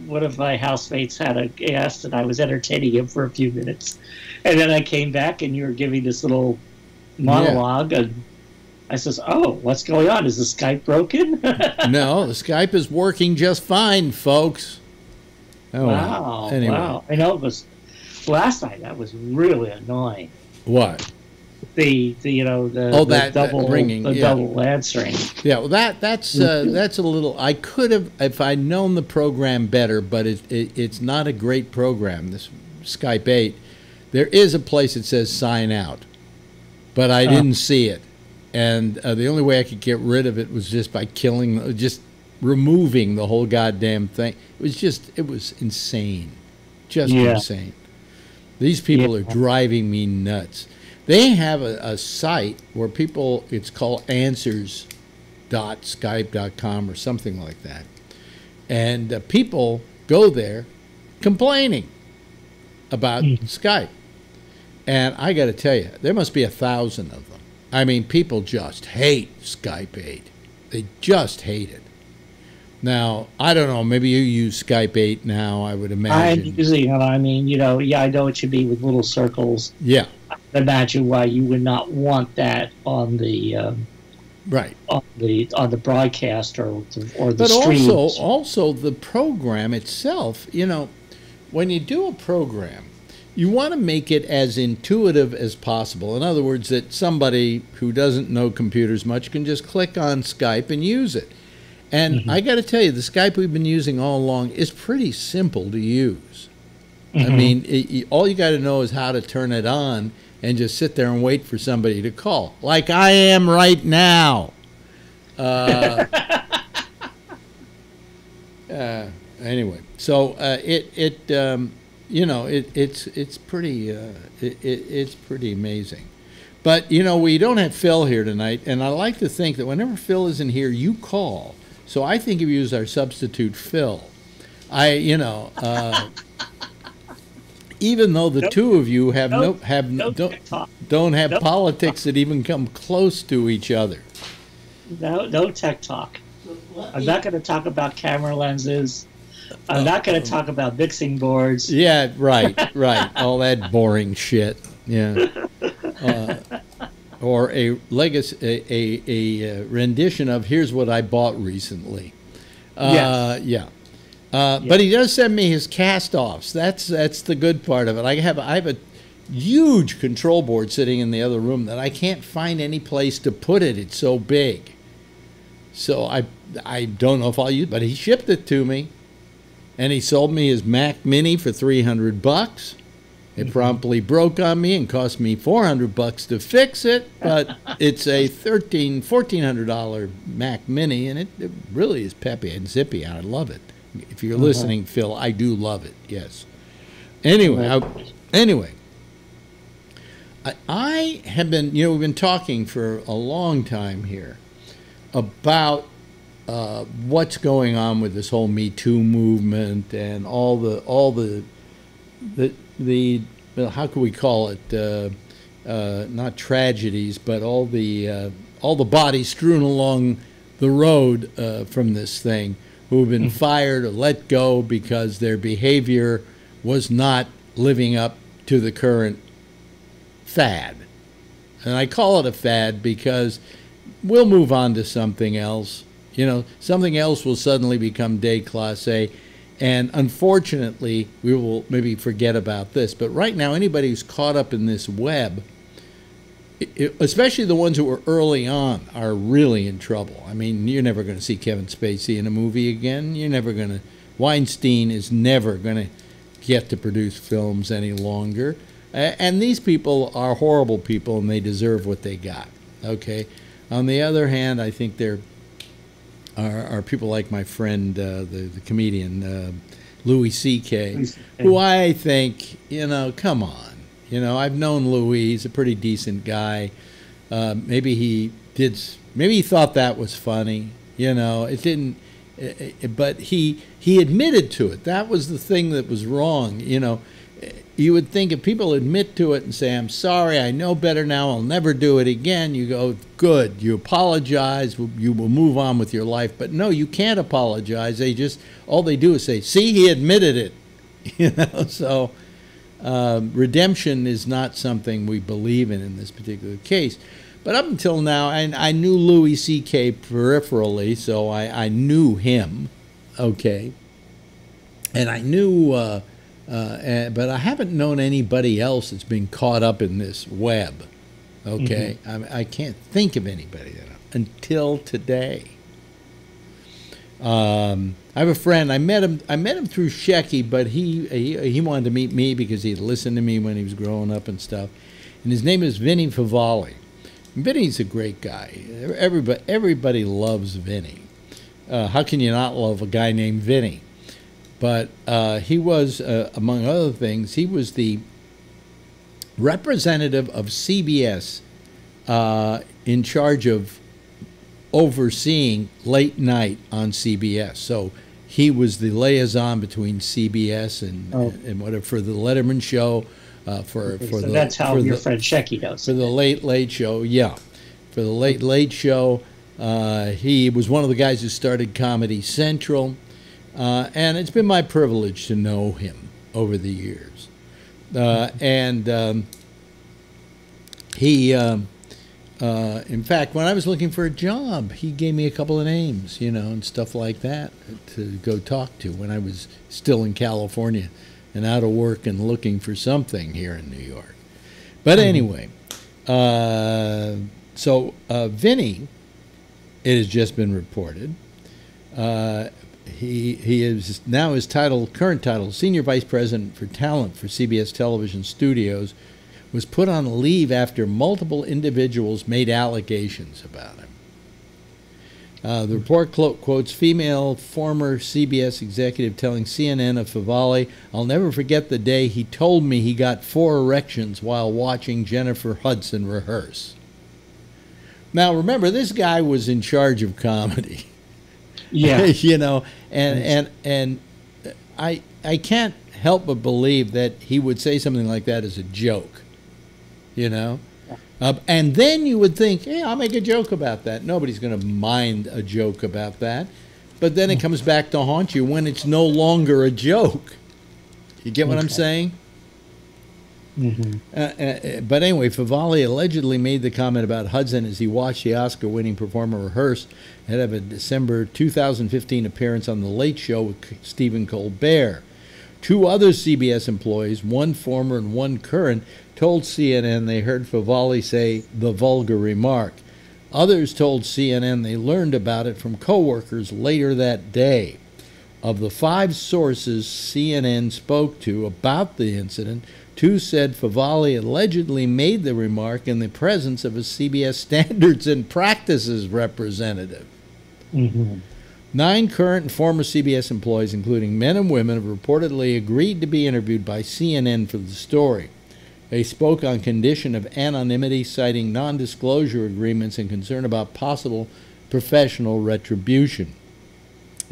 G: one of my housemates had a guest and I was entertaining him for a few minutes, and then I came back and you were giving this little monologue and I says, "Oh, what's going on? Is the Skype broken?"
B: No, the Skype is working just fine, folks. Oh,
G: wow!
B: Anyway.
G: Wow! I know it was. Last night that was really annoying.
B: What?
G: The double
B: ringing,
G: double answering.
B: Yeah, well that's a little. I could have if I'd known the program better, but it's not a great program. This Skype 8, there is a place that says sign out, but I didn't see it, and the only way I could get rid of it was just by removing the whole goddamn thing. It was insane, insane. These people are driving me nuts. They have a site where it's called answers.skype.com or something like that. And people go there complaining about Skype. And I got to tell you, there must be 1,000 of them. I mean, people just hate Skype 8. They just hate it. Now, I don't know, maybe you use Skype 8 now, I would imagine.
G: I'm using it. I mean, I know it should be with little circles.
B: Yeah.
G: I can imagine why you would not want that on the
B: right
G: on the broadcast or the
B: but
G: stream.
B: But also the program itself, when you do a program, you want to make it as intuitive as possible. In other words, that somebody who doesn't know computers much can just click on Skype and use it. And I got to tell you, the Skype we've been using all along is pretty simple to use. I mean, all you got to know is how to turn it on and just sit there and wait for somebody to call, like I am right now. Anyway, so it's pretty amazing. But we don't have Phil here tonight, and I like to think that whenever Phil isn't here, you call. So I think of you as our substitute Phil. Even though the two of you don't have politics that even come close to each other.
G: No tech talk. I'm not going to talk about camera lenses. I'm not going to talk about mixing boards.
B: Yeah, right. All that boring shit. Yeah. Or a rendition of "Here's what I bought recently."
G: Yes.
B: Yeah. But he does send me his cast-offs. That's the good part of it. I have a huge control board sitting in the other room that I can't find any place to put it. It's so big. So I don't know if I'll use it, but he shipped it to me, and he sold me his Mac Mini for $300. It promptly broke on me and cost me $400 to fix it, but it's a $1,400 Mac Mini, and it really is peppy and zippy. I love it. If you're listening, Phil, I do love it. Yes. Anyway, I have been. We've been talking for a long time here about what's going on with this whole Me Too movement and all the how can we call it? Not tragedies, but all the bodies strewn along the road from this thing, who have been fired or let go because their behavior was not living up to the current fad. And I call it a fad because we'll move on to something else. Something else will suddenly become déclassé. And unfortunately, we will maybe forget about this. But right now, anybody who's caught up in this web, especially the ones who were early on, are really in trouble. I mean, you're never going to see Kevin Spacey in a movie again. Weinstein is never going to get to produce films any longer. And these people are horrible people, and they deserve what they got. Okay. On the other hand, I think there are people like my friend, the comedian Louis C.K., who I think, come on. I've known Louis. He's a pretty decent guy. Maybe he did Maybe he thought that was funny. It didn't. But he admitted to it. That was the thing that was wrong. You would think if people admit to it and say, I'm sorry, I know better now, I'll never do it again, you go, good, you apologize, you will move on with your life. But no, you can't apologize. All they do is say, see, he admitted it. So redemption is not something we believe in this particular case. But up until now, I knew Louis C.K. peripherally, so I knew him, okay. And I knew, but I haven't known anybody else that's been caught up in this web, okay. I can't think of anybody until today. I have a friend. I met him through Shecky, but he wanted to meet me because he had listened to me when he was growing up and stuff. And his name is Vinny Favale. Vinny's a great guy. Everybody loves Vinny. How can you not love a guy named Vinny? But he was, among other things, he was the representative of CBS in charge of overseeing late night on CBS. So he was the liaison between CBS and whatever for the Letterman show. So
G: that's how your friend Shecky knows.
B: For the Late Show, yeah. For the Late Show, he was one of the guys who started Comedy Central, and it's been my privilege to know him over the years. He, in fact, when I was looking for a job, he gave me a couple of names, and stuff like that to go talk to when I was still in California and out of work and looking for something here in New York. But anyway, so Vinny, it has just been reported, he is now his current title, Senior Vice President for Talent for CBS Television Studios, was put on leave after multiple individuals made allegations about him. The report quotes female former CBS executive telling CNN of Favale, I'll never forget the day he told me he got 4 erections while watching Jennifer Hudson rehearse. Now, remember, this guy was in charge of comedy.
G: Yeah.
B: And I can't help but believe that he would say something like that as a joke, and then you would think, hey, I'll make a joke about that. Nobody's going to mind a joke about that. But then it comes back to haunt you when it's no longer a joke. You get what I'm saying? But anyway, Favale allegedly made the comment about Hudson as he watched the Oscar-winning performer rehearse ahead of a December 2015 appearance on The Late Show with Stephen Colbert. 2 other CBS employees, one former and one current, told CNN they heard Favale say the vulgar remark. Others told CNN they learned about it from coworkers later that day. Of the 5 sources CNN spoke to about the incident, 2 said Favale allegedly made the remark in the presence of a CBS Standards and Practices representative. 9 current and former CBS employees, including men and women, have reportedly agreed to be interviewed by CNN for the story. They spoke on condition of anonymity, citing non-disclosure agreements and concern about possible professional retribution.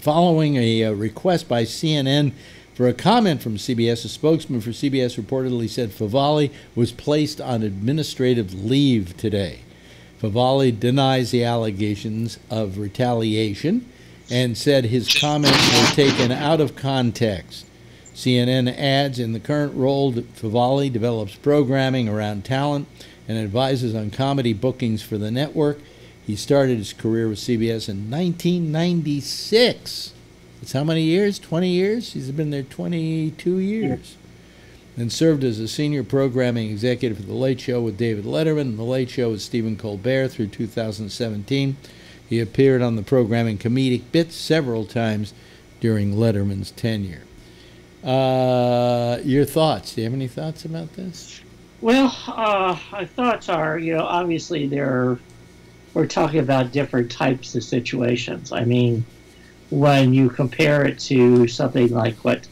B: Following a request by CNN for a comment from CBS, a spokesman for CBS reportedly said Favale was placed on administrative leave today. Favale denies the allegations of retaliation and said his comments were taken out of context. CNN adds, in the current role, Favale develops programming around talent and advises on comedy bookings for the network. He started his career with CBS in 1996. That's how many years? 20 years? He's been there 22 years. And served as a senior programming executive for The Late Show with David Letterman and The Late Show with Stephen Colbert through 2017. He appeared on the programming comedic bits several times during Letterman's tenure. Your thoughts? Do you have any thoughts about this?
G: Well, my thoughts are, obviously we're talking about different types of situations. I mean, when you compare it to something like what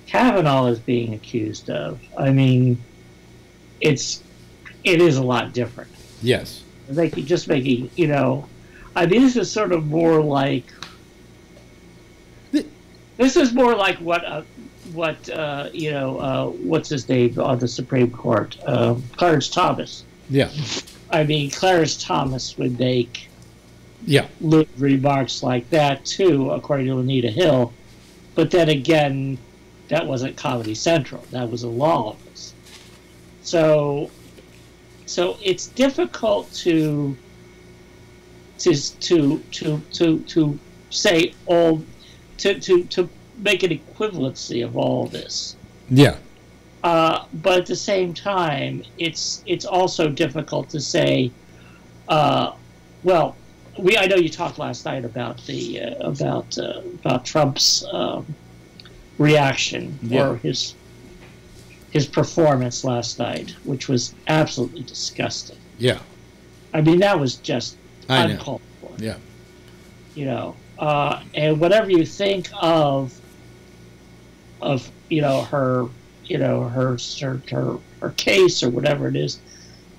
G: Kavanaugh is being accused of, I mean, it is a lot different.
B: Yes.
G: Making, I mean, this is sort of more like this is more like what's his name on the Supreme Court, Clarence Thomas.
B: Yeah.
G: I mean, Clarence Thomas would make
B: Yeah.
G: lewd remarks like that too, according to Anita Hill. But then again, that wasn't Comedy Central. That was a law office. So it's difficult to say all to make an equivalency of all this.
B: Yeah.
G: But at the same time, it's also difficult to say. Well, I know you talked last night about the about Trump's reaction or his performance last night, which was absolutely disgusting.
B: Yeah.
G: I mean, that was just uncalled for.
B: Yeah.
G: You know, and whatever you think of her case or whatever it is,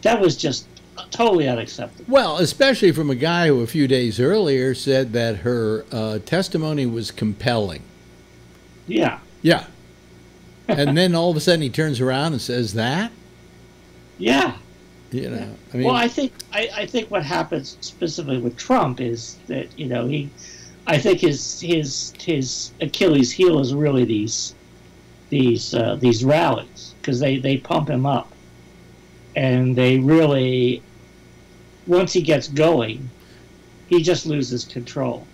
G: that was just totally unacceptable.
B: Well, especially from a guy who a few days earlier said that her testimony was compelling.
G: Yeah.
B: Yeah. And then all of a sudden he turns around and says that?
G: Yeah.
B: You know, I mean,
G: well, I think what happens specifically with Trump is that, I think his Achilles heel is really these rallies, because they pump him up, and they really, once he gets going, he just loses control.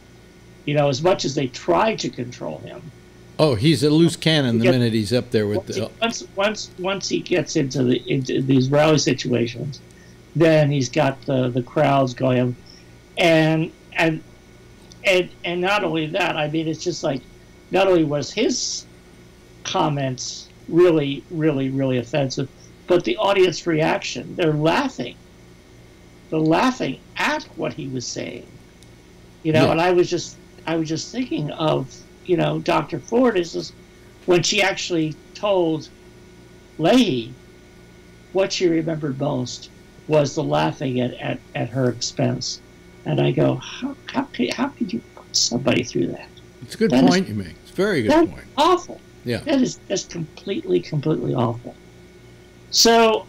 G: As much as they try to control him.
B: Oh, he's a loose cannon the minute he's up there with
G: once he gets into these rally situations, then he's got the crowds going, and not only that, I mean, it's just like, not only was his comments really, really, really offensive, but the audience reaction, they're laughing at what he was saying, and I was just thinking of, Dr. Ford is just, when she actually told Leahy what she remembered most was the laughing at her expense. And I go, how could you put somebody through that?
B: It's a good point you make. It's a very good point.
G: Awful.
B: Yeah.
G: That is just completely, completely awful. So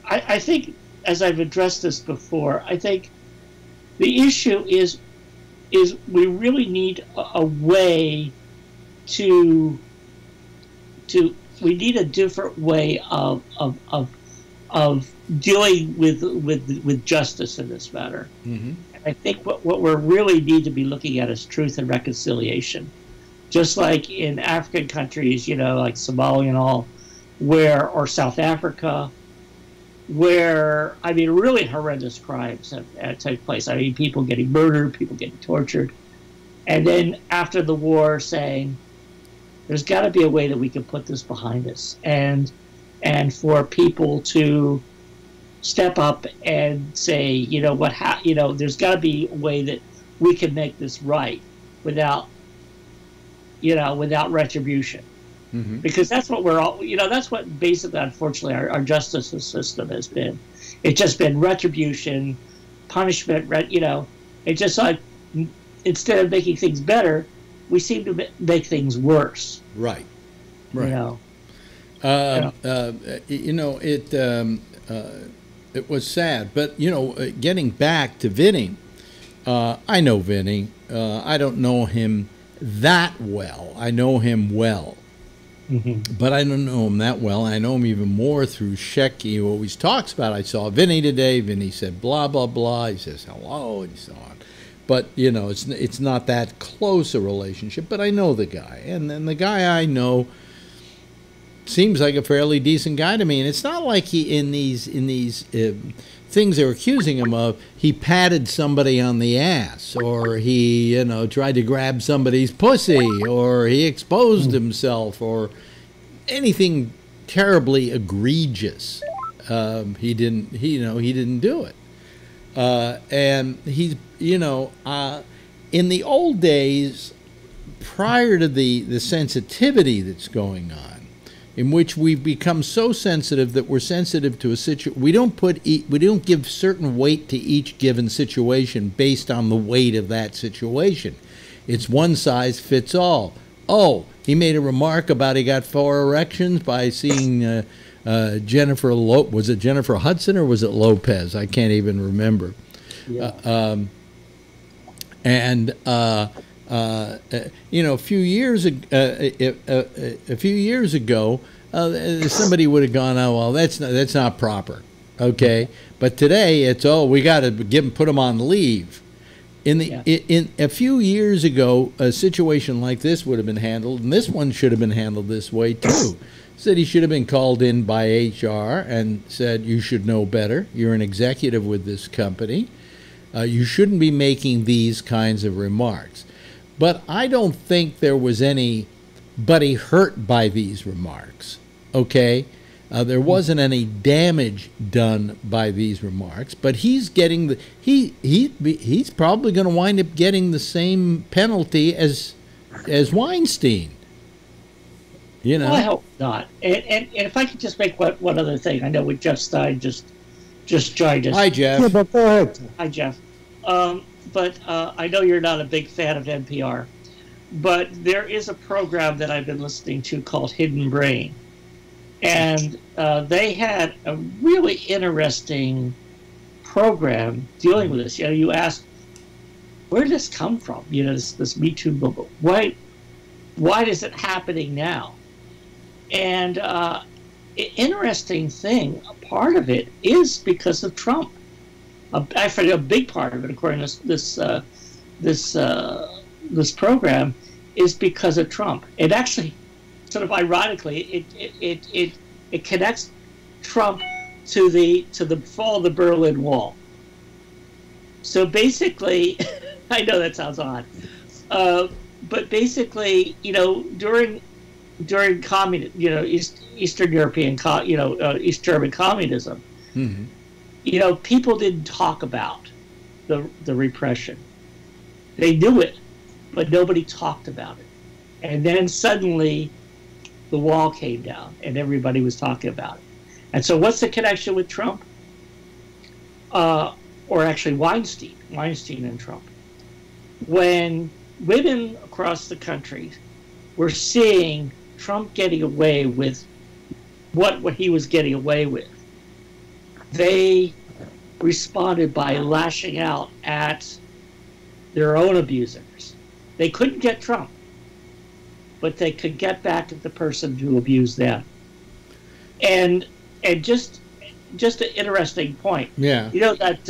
G: I think, as I've addressed this before, I think the issue is we really need a way we need a different way of dealing with justice in this matter.
B: Mm-hmm.
G: I think what we really need to be looking at is truth and reconciliation, just like in African countries, like Somalia and all, or South Africa, where, I mean, really horrendous crimes have take place. I mean, people getting murdered, people getting tortured. And then after the war saying, there's got to be a way that we can put this behind us. And for people to step up and say, there's got to be a way that we can make this right without retribution.
B: Mm-hmm.
G: Because that's what that's what basically, unfortunately, our justice system has been. It's just been retribution, punishment, it's just like, instead of making things better, we seem to make things worse.
B: Right. It was sad. But, getting back to Vinny, I know Vinny. I don't know him that well. I know him well.
G: Mm-hmm.
B: But I don't know him that well. I know him even more through Shecky, who always talks about, I saw Vinny today. Vinny said blah, blah, blah. He says hello and so on. But, it's not that close a relationship. But I know the guy. And then the guy I know seems like a fairly decent guy to me. And it's not like he, in these things they're accusing him of, he patted somebody on the ass, or he, tried to grab somebody's pussy, or he exposed himself, or anything terribly egregious. He didn't do it. And he's, in the old days, prior to the sensitivity that's going on, in which we've become so sensitive that we're sensitive to a situation. We don't give certain weight to each given situation based on the weight of that situation. It's one size fits all. Oh, he made a remark about he got 4 erections by seeing Jennifer. Was it Jennifer Hudson or was it Lopez? I can't even remember. Yeah. A few years ago, somebody would have gone, "Oh, well, that's not proper." Okay, but today it's, "Oh, we got to put them on leave." In a few years ago, a situation like this would have been handled, and this one should have been handled this way too. Said he should have been called in by HR and said, "You should know better. You're an executive with this company. You shouldn't be making these kinds of remarks." But I don't think there was anybody hurt by these remarks. Okay, there wasn't any damage done by these remarks, but he's getting he's probably going to wind up getting the same penalty as Weinstein. You know,
G: well, I hope not. And if I could just make one other thing, I know with Jeff Stein just joined us.
B: Hi, Jeff.
H: Yeah, but go ahead.
G: Hi, Jeff. But I know you're not a big fan of NPR, but there is a program that I've been listening to called Hidden Brain. And they had a really interesting program dealing with this. You know, you ask, where did this come from? You know, this Me Too movement. Why is it happening now? And interesting thing, a part of it is because of Trump. Actually, a big part of it, according to this program, is because of Trump. It actually, sort of ironically, it connects Trump to the fall of the Berlin Wall. So basically, I know that sounds odd, but basically, you know, during communism, you know, Eastern European, East German communism. Mm-hmm. You know, people didn't talk about the repression. They knew it, but nobody talked about it. And then suddenly the wall came down and everybody was talking about it. And so what's the connection with Trump? Or actually Weinstein and Trump. When women across the country were seeing Trump getting away with what he was getting away with, they responded by lashing out at their own abusers. They couldn't get Trump, but they could get back at the person who abused them. And just an interesting point. Yeah. You know that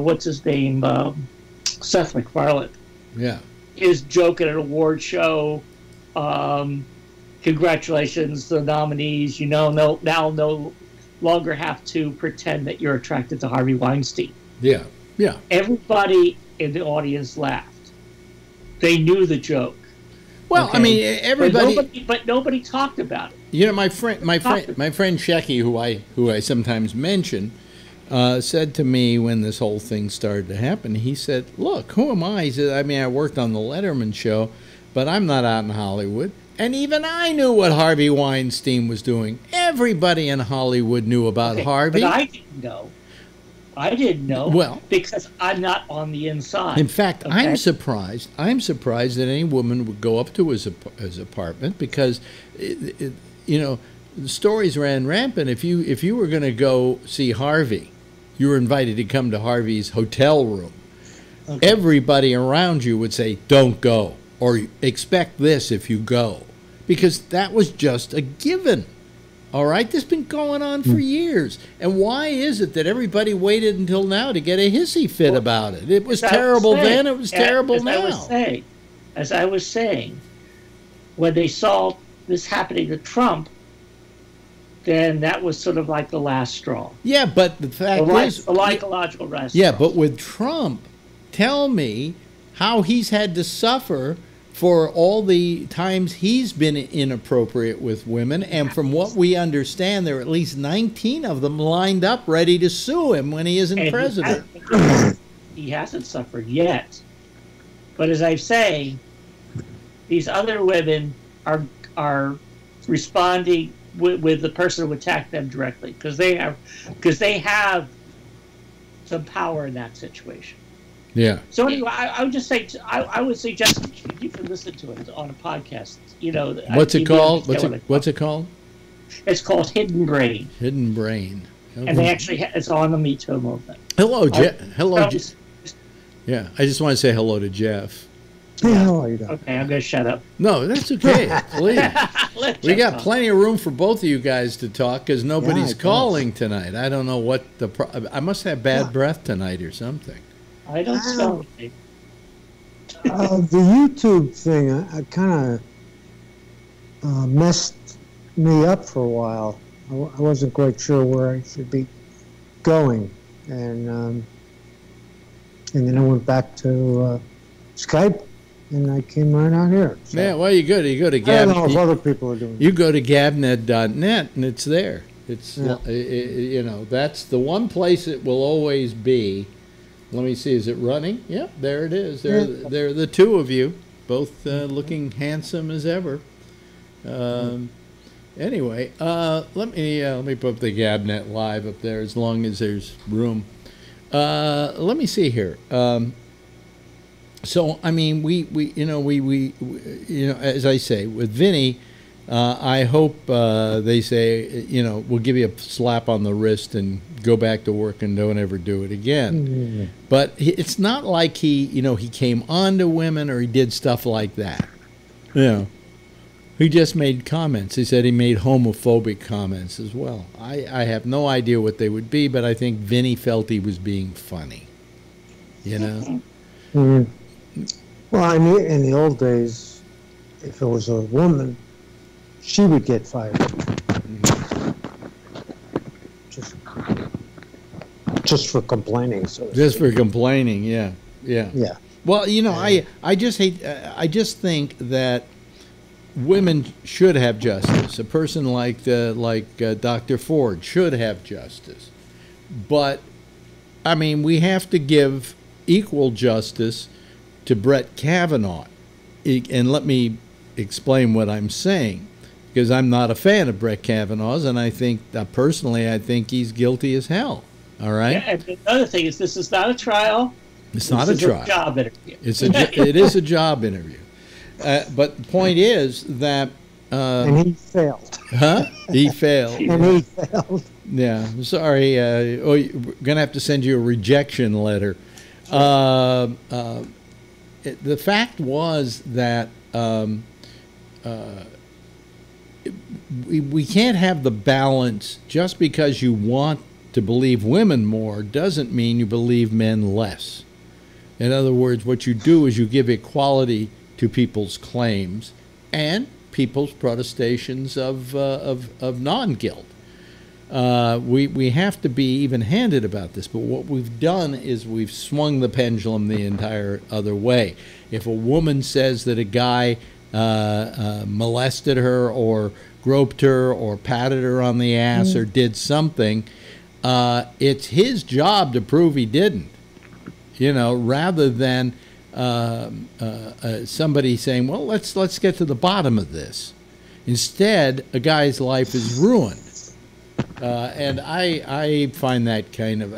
G: what's his name, Seth MacFarlane. Yeah. Is joking at an award show. Congratulations, the nominees. You know, no longer have to pretend that you're attracted to Harvey Weinstein. Yeah, yeah. Everybody in the audience laughed. They knew the joke. Well, okay? I mean, everybody, but nobody talked about it.
B: You know, my friend Shecky, who I sometimes mention, said to me when this whole thing started to happen. He said, "Look, who am I?" He said, "I mean, I worked on the Letterman show, but I'm not out in Hollywood." And even I knew what Harvey Weinstein was doing. Everybody in Hollywood knew about Harvey.
G: But I didn't know. Well, because I'm not on the inside.
B: In fact, okay? I'm surprised that any woman would go up to his apartment because, you know, the stories ran rampant. If you were going to go see Harvey, you were invited to come to Harvey's hotel room. Okay. Everybody around you would say, "Don't go," or "Expect this if you go." Because that was just a given. All right? This has been going on for years. And why is it that everybody waited until now to get a hissy fit about it? It was terrible then, it was terrible now.
G: As I was saying, when they saw this happening to Trump, then that was sort of like the last straw.
B: Yeah, but the fact is...
G: The psychological last
B: straw. Yeah,
G: but
B: with Trump, tell me how he's had to suffer for all the times he's been inappropriate with women, and from what we understand, there are at least 19 of them lined up ready to sue him when he isn't president.
G: He hasn't suffered yet. But as I say, these other women are responding with the person who attacked them directly, because they have some power in that situation.
H: Yeah.
G: So anyway, I would just say I would suggest you can listen to it on a podcast. You know,
H: what's it called? What's it called?
G: It's called Hidden Brain.
H: Hidden Brain. Okay.
G: And they actually it's on the Me Too movement.
H: Hello, Jeff. Hello. Yeah, I just want to say hello to Jeff.
I: Hey, how are you doing?
G: Okay, I'm going to shut up.
H: No, that's okay. Please. We got plenty of room for both of you guys to talk because nobody's calling tonight. I don't know what I must have bad breath tonight or something.
G: I don't smell it.
I: The YouTube thing, I kind of messed me up for a while. I wasn't quite sure where I should be going, and then I went back to Skype, and I came right out here. So.
H: Yeah, well, you go to Gab.
I: I don't know if other people are doing it.
H: You go to gabnet.net, and it's there. It's you know, that's the one place it will always be. Let me see, is it running? Yeah, there it is. There are the two of you, both looking handsome as ever. Anyway, let me put the Gabnet live up there as long as there's room. Let me see here. So I mean, we as I say with Vinny, I hope they say we'll give you a slap on the wrist and go back to work and don't ever do it again. Mm-hmm. But it's not like he came on to women or he did stuff like that. He just made comments. He said he made homophobic comments as well. I have no idea what they would be, but I think Vinny felt he was being funny.
I: Mm-hmm. Well, I mean, in the old days, if it was a woman, she would get fired. Just for complaining.
H: For complaining, yeah. Well, I just think that women should have justice. A person like Dr. Ford should have justice. But, I mean, we have to give equal justice to Brett Kavanaugh. And let me explain what I'm saying, because I'm not a fan of Brett Kavanaugh's, and I think, personally, I think he's guilty as hell. All right?
G: Yeah, and the other thing is, this is not a trial.
H: It's not a trial.
G: It's a job interview.
H: It is a job interview. But the point is that...
I: and he failed.
H: Huh? He failed.
I: And he failed.
H: Yeah, I'm sorry. We're going to have to send you a rejection letter. The fact was that we can't have the balance. Just because you want to believe women more doesn't mean you believe men less. In other words, what you do is you give equality to people's claims and people's protestations of non-guilt. We have to be even-handed about this, but what we've done is we've swung the pendulum the entire other way. If a woman says that a guy molested her or groped her or patted her on the ass or did something, it's his job to prove he didn't, rather than somebody saying, well, let's get to the bottom of this. Instead, a guy's life is ruined. And I find that kind of...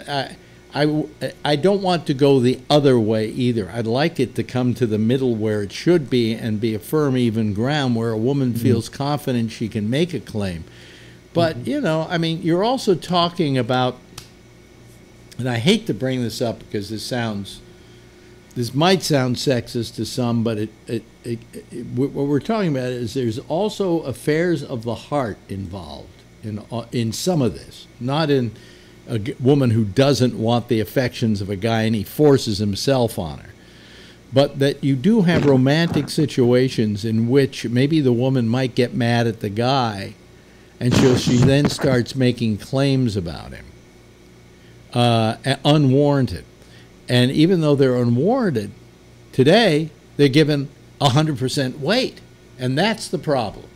H: I don't want to go the other way either. I'd like it to come to the middle where it should be and be a firm, even ground where a woman feels confident she can make a claim. But, I mean, you're also talking about... And I hate to bring this up because this might sound sexist to some, but what we're talking about is there's also affairs of the heart involved in some of this, not in a woman who doesn't want the affections of a guy and he forces himself on her, but that you do have romantic situations in which maybe the woman might get mad at the guy, and she then starts making claims about him, unwarranted. And even though they're unwarranted, today they're given 100% weight, and that's the problem.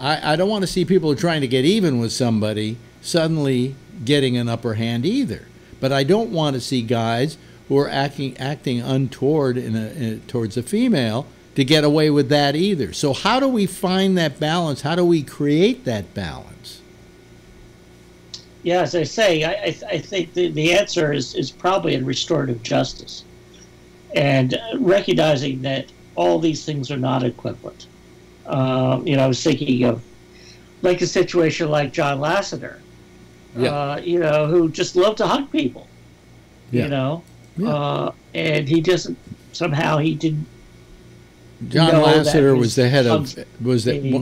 H: I don't want to see people who are trying to get even with somebody suddenly getting an upper hand either. But I don't want to see guys who are acting untoward towards a female to get away with that either. So how do we find that balance? How do we create that balance?
G: Yeah, as I say, I think the answer is probably in restorative justice, and recognizing that all these things are not equivalent. I was thinking of like a situation like John Lasseter, who just loved to hug people, and he just somehow he didn't.
H: John Lasseter was the head of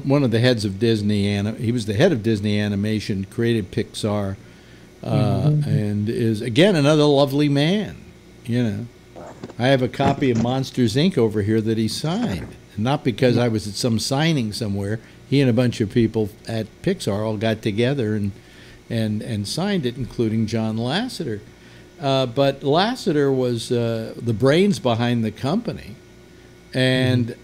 H: one of the heads of Disney. He was the head of Disney Animation, created Pixar, and is again another lovely man. I have a copy of Monsters Inc. over here that he signed, not because I was at some signing somewhere. He and a bunch of people at Pixar all got together and signed it, including John Lasseter. But Lasseter was the brains behind the company. And,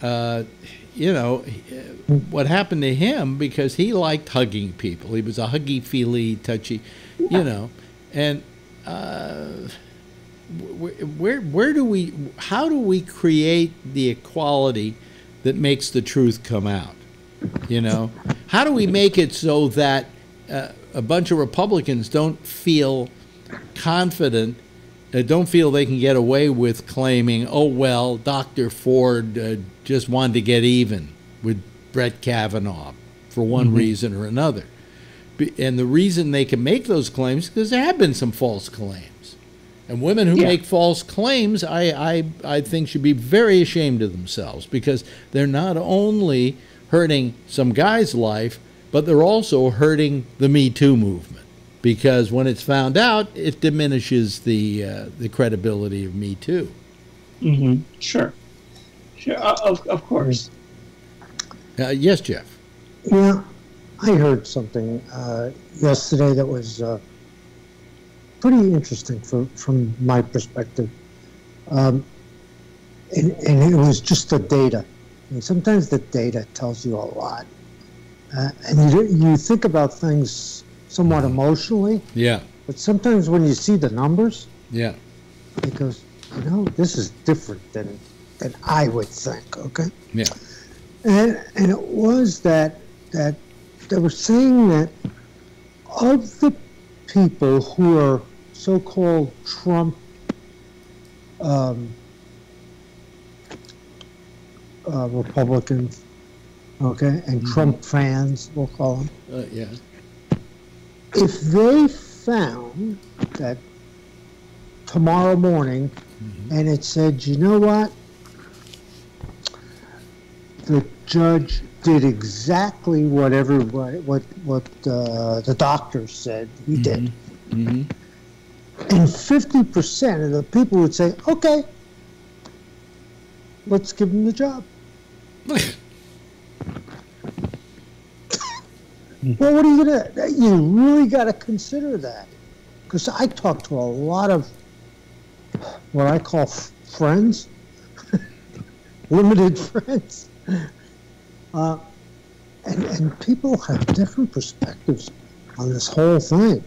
H: what happened to him, because he liked hugging people. He was a huggy-feely, touchy, and how do we create the equality that makes the truth come out? How do we make it so that a bunch of Republicans don't feel confident, don't feel they can get away with claiming, oh, well, Dr. Ford just wanted to get even with Brett Kavanaugh for one reason or another. And the reason they can make those claims is because there have been some false claims. And women who make false claims, I think, should be very ashamed of themselves, because they're not only hurting some guy's life, but they're also hurting the Me Too movement. Because when it's found out, it diminishes the credibility of Me Too.
G: Sure, of course.
H: Yes, Jeff.
I: Yeah, I heard something yesterday that was pretty interesting from my perspective, and it was just the data. And sometimes the data tells you a lot, and you think about things somewhat emotionally.
H: Yeah.
I: But sometimes when you see the numbers,
H: it
I: goes, this is different than I would think. Okay.
H: Yeah.
I: And it was that they were saying that of the people who are so-called Trump Republicans, okay, and Trump fans, we'll call them. If they found that tomorrow morning and it said, you know what, the judge did exactly what the doctor said he did, and 50% of the people would say, okay, let's give him the job. Well, what are you going to... You really got to consider that. Because I talk to a lot of what I call friends, limited friends. And people have different perspectives on this whole thing.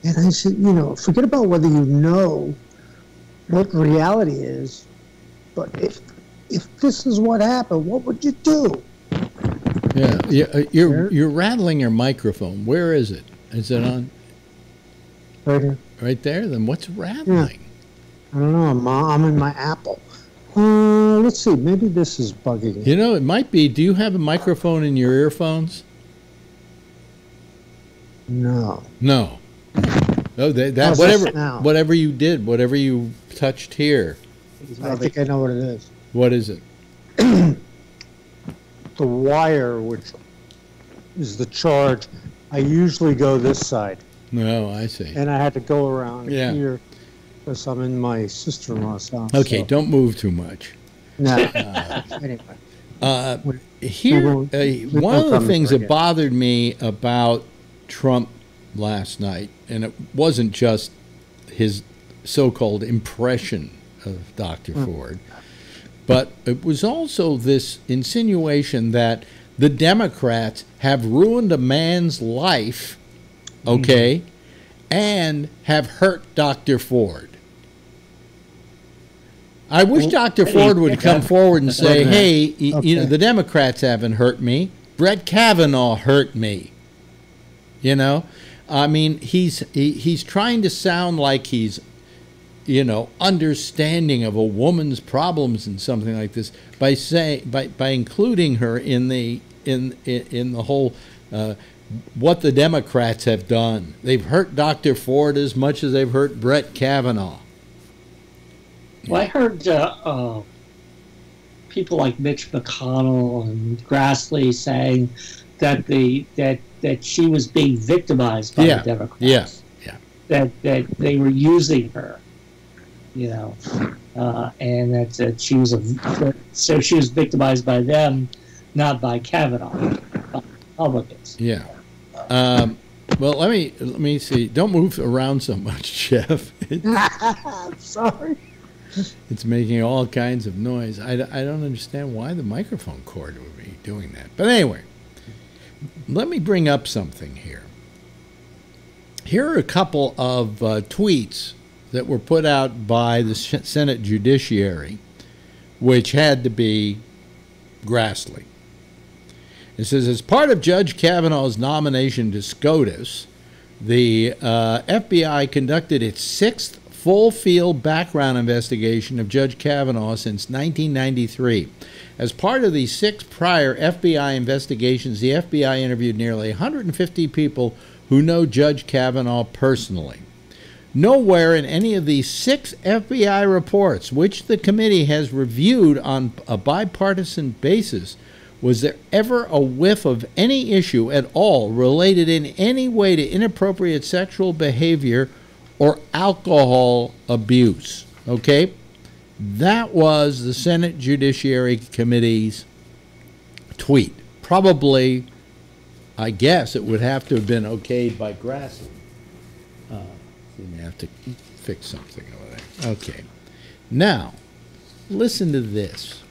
I: And I said, forget about whether you know what reality is, but if this is what happened, what would you do?
H: You're rattling your microphone. Where is it? Is it on?
I: Right here.
H: Right there? Then what's rattling?
I: I don't know. I'm in my Apple. Let's see. Maybe this is bugging me.
H: It might be. Do you have a microphone in your earphones?
I: No.
H: No. Oh, whatever you did, whatever you touched here.
I: I think I know what it is.
H: What is it?
I: The wire, which is the charge, I usually go this side.
H: No, I see.
I: And I had to go around here because I'm in my sister-in-law's house.
H: Okay, don't move too much.
I: No. Anyway.
H: Here, one of the things that bothered me about Trump last night, and it wasn't just his so-called impression of Dr. Ford, but it was also this insinuation that the Democrats have ruined a man's life, and have hurt Dr. Ford. I wish Dr. Ford would come forward and say, hey, you know, the Democrats haven't hurt me. Brett Kavanaugh hurt me. You know? I mean, he's trying to sound like he's, you know, understanding of a woman's problems and something like this by including her in the whole what the Democrats have done. They've hurt Dr. Ford as much as they've hurt Brett Kavanaugh.
G: Well, I heard people like Mitch McConnell and Grassley saying that she was being victimized by the Democrats. That they were using her, you know, and that she was so she was victimized by them, not by Kavanaugh, by Republicans.
H: Yeah. Well, let me see. Don't move around so much, Jeff.
I: Sorry.
H: It's making all kinds of noise. I don't understand why the microphone cord would be doing that. But anyway, let me bring up something here. Here are a couple of tweets that were put out by the Senate Judiciary, which had to be Grassley. It says, as part of Judge Kavanaugh's nomination to SCOTUS, the FBI conducted its 6th full-field background investigation of Judge Kavanaugh since 1993. As part of the 6 prior FBI investigations, the FBI interviewed nearly 150 people who know Judge Kavanaugh personally. Nowhere in any of these 6 FBI reports, which the committee has reviewed on a bipartisan basis, was there ever a whiff of any issue at all related in any way to inappropriate sexual behavior or alcohol abuse. Okay? That was the Senate Judiciary Committee's tweet. Probably, I guess, it would have to have been okayed by Grassley. You have to fix something over there. Okay. Now, listen to this.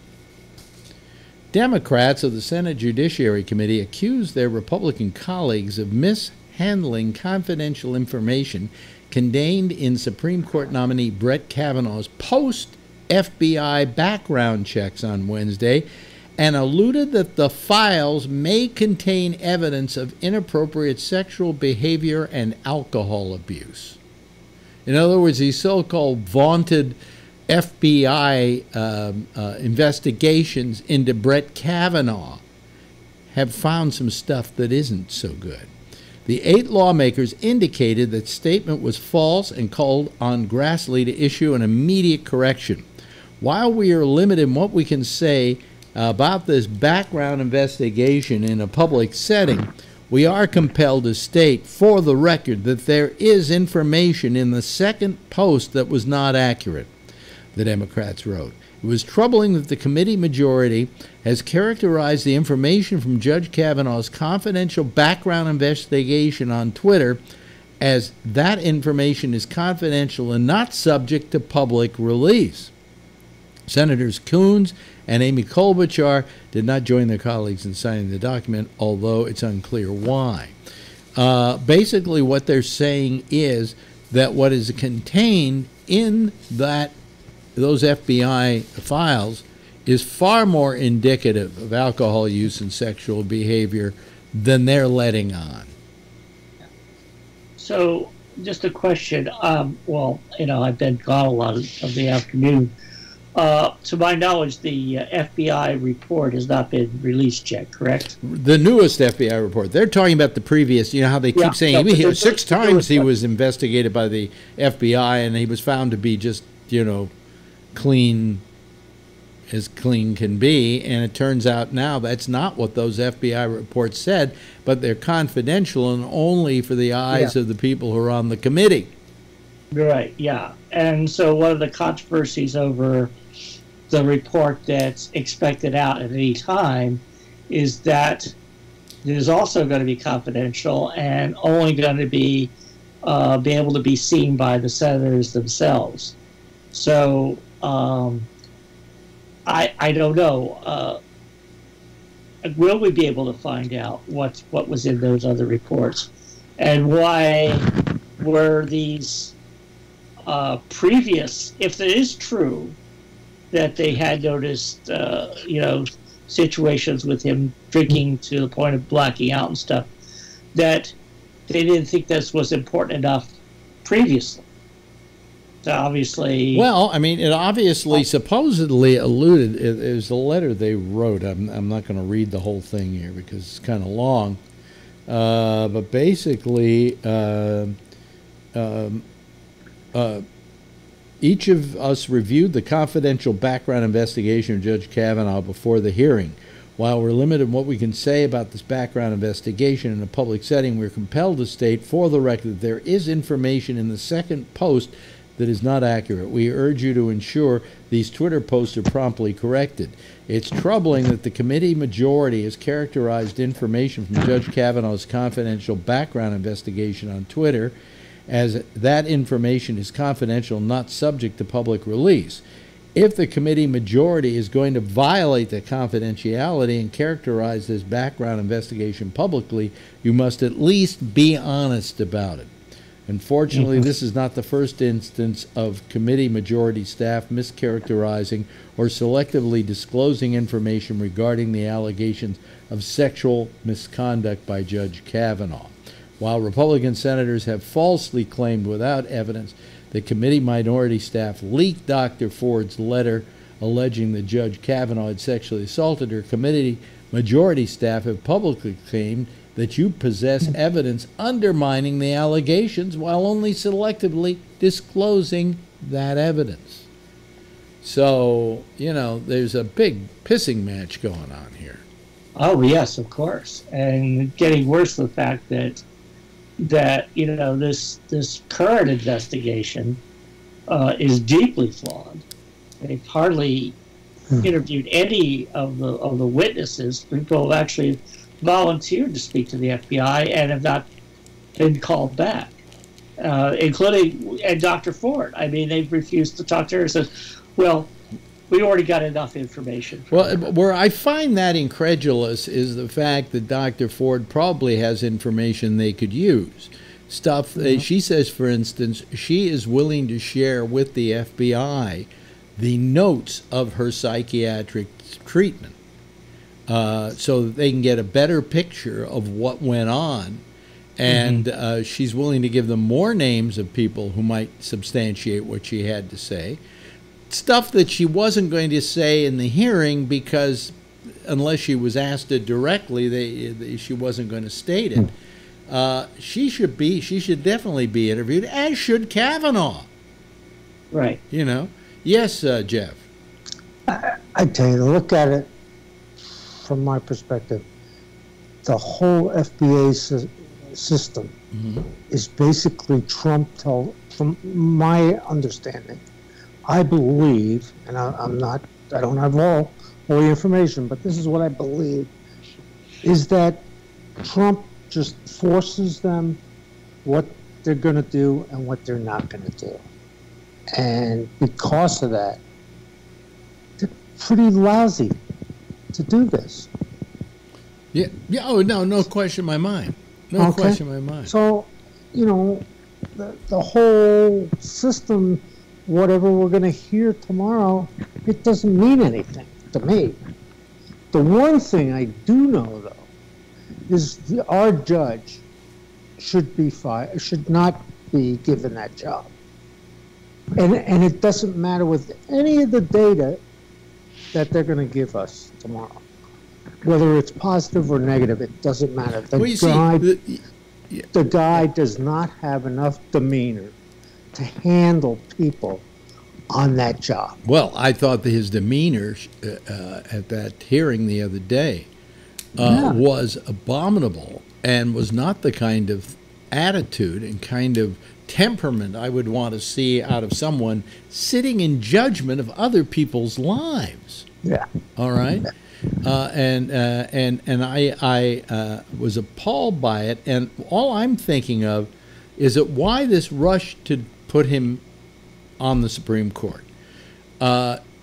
H: Democrats of the Senate Judiciary Committee accused their Republican colleagues of mishandling confidential information contained in Supreme Court nominee Brett Kavanaugh's post-FBI background checks on Wednesday and alluded that the files may contain evidence of inappropriate sexual behavior and alcohol abuse. In other words, these so-called vaunted FBI investigations into Brett Kavanaugh have found some stuff that isn't so good. The 8 lawmakers indicated that statement was false and called on Grassley to issue an immediate correction. While we are limited in what we can say about this background investigation in a public setting, we are compelled to state for the record that there is information in the second post that was not accurate, the Democrats wrote. It was troubling that the committee majority has characterized the information from Judge Kavanaugh's confidential background investigation on Twitter as that information is confidential and not subject to public release. Senators Coons and Amy Klobuchar did not join their colleagues in signing the document, although it's unclear why. Basically, what they're saying is that what is contained in those FBI files is far more indicative of alcohol use and sexual behavior than they're letting on.
G: So, just a question. Well, you know, I've been gone a lot of the afternoon. To my knowledge, the FBI report has not been released yet, correct?
H: The newest FBI report. They're talking about the previous, you know how they keep saying, 6 times he was investigated by the FBI and he was found to be just, you know, clean as clean can be, and it turns out now that's not what those FBI reports said, but they're confidential and only for the eyes of the people who are on the committee.
G: Right, yeah. And so one of the controversies over the report that's expected out at any time is that it is also going to be confidential and only going to be able to be seen by the senators themselves. So I don't know. Will we be able to find out what was in those other reports, and why were these previous? If it is true that they had noticed, situations with him drinking to the point of blacking out and stuff, that they didn't think this was important enough previously. So obviously...
H: Well, I mean, it obviously supposedly alluded, it was the letter they wrote. I'm not going to read the whole thing here because it's kind of long. But basically, each of us reviewed the confidential background investigation of Judge Kavanaugh before the hearing. While we're limited in what we can say about this background investigation in a public setting, we're compelled to state for the record that there is information in the second post that is not accurate. We urge you to ensure these Twitter posts are promptly corrected. It's troubling that the committee majority has characterized information from Judge Kavanaugh's confidential background investigation on Twitter as that information is confidential, not subject to public release. If the committee majority is going to violate the confidentiality and characterize this background investigation publicly, you must at least be honest about it. Unfortunately, this is not the first instance of committee majority staff mischaracterizing or selectively disclosing information regarding the allegations of sexual misconduct by Judge Kavanaugh. While Republican senators have falsely claimed without evidence that committee minority staff leaked Dr. Ford's letter alleging that Judge Kavanaugh had sexually assaulted her, committee majority staff have publicly claimed that you possess evidence undermining the allegations while only selectively disclosing that evidence. So, you know, there's a big pissing match going on here.
G: Oh, yes, of course. And getting worse, the fact that this current investigation is deeply flawed. They've hardly interviewed any of the witnesses. People have actually volunteered to speak to the FBI and have not been called back, including Dr. Ford. I mean, they've refused to talk to her and said, well, we already got enough information.
H: Well, where I find that incredulous is the fact that Dr. Ford probably has information they could use. Stuff, she says, for instance, she is willing to share with the FBI the notes of her psychiatric treatment so that they can get a better picture of what went on. And she's willing to give them more names of people who might substantiate what she had to say. Stuff that she wasn't going to say in the hearing because unless she was asked it directly, she wasn't going to state it. She should definitely be interviewed, as should Kavanaugh.
G: Right.
H: You know. Yes, Jeff.
I: I tell you, to look at it from my perspective, the whole FBA system is basically Trump. From my understanding, I believe, and I don't have all the information, but this is what I believe, is that Trump just forces them what they're going to do and what they're not going to do. And because of that, they're pretty lousy to do this.
H: Yeah. Oh, no question in my mind. No question in my mind.
I: So, you know, the whole system, whatever we're going to hear tomorrow, it doesn't mean anything to me. The one thing I do know, though, is our judge should not be given that job. And it doesn't matter with any of the data that they're going to give us tomorrow. Whether it's positive or negative, it doesn't matter. The guy does not have enough demeanor to handle people on that job.
H: Well, I thought that his demeanor at that hearing the other day was abominable and was not the kind of attitude and kind of temperament I would want to see out of someone sitting in judgment of other people's lives.
I: Yeah.
H: All right. And I was appalled by it, and all I'm thinking of is that why this rush to put him on the Supreme Court.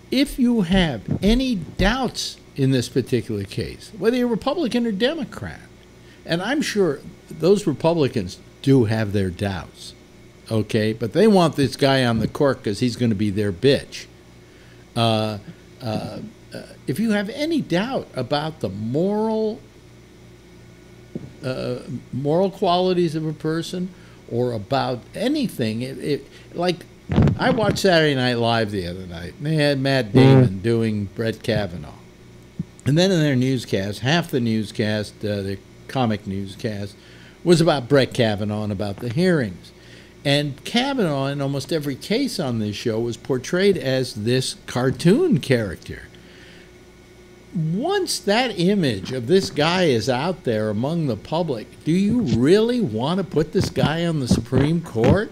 H: If you have any doubts in this particular case, whether you're Republican or Democrat, and I'm sure those Republicans do have their doubts, okay, but they want this guy on the court because he's going to be their bitch. If you have any doubt about the moral qualities of a person, or about anything, like I watched Saturday Night Live the other night, and they had Matt Damon doing Brett Kavanaugh. And then in their newscast, half the newscast, the comic newscast, was about Brett Kavanaugh and about the hearings. And Kavanaugh, in almost every case on this show, was portrayed as this cartoon character. Once that image of this guy is out there among the public, do you really want to put this guy on the Supreme Court?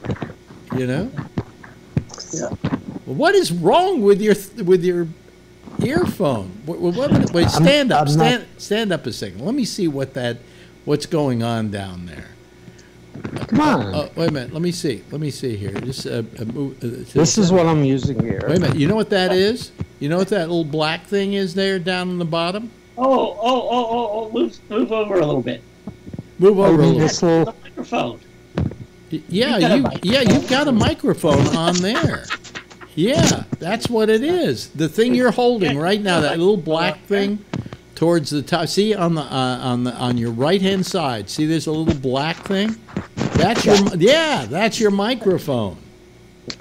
H: You know?
G: Yeah.
H: What is wrong with your earphone? Wait, stand up a second. Let me see what's going on down there.
I: Come on.
H: Wait a minute. Let me see here. Just
I: This is what I'm using here.
H: Wait a minute. You know what that is? You know what that little black thing is there down on the bottom?
G: Oh! Move over a little bit.
H: Move over a little.
I: This little...
G: The microphone.
H: You've got a microphone on there. Yeah, that's what it is. The thing you're holding right now, that little black thing towards the top. See on your right hand side. See, there's a little black thing. That's your microphone.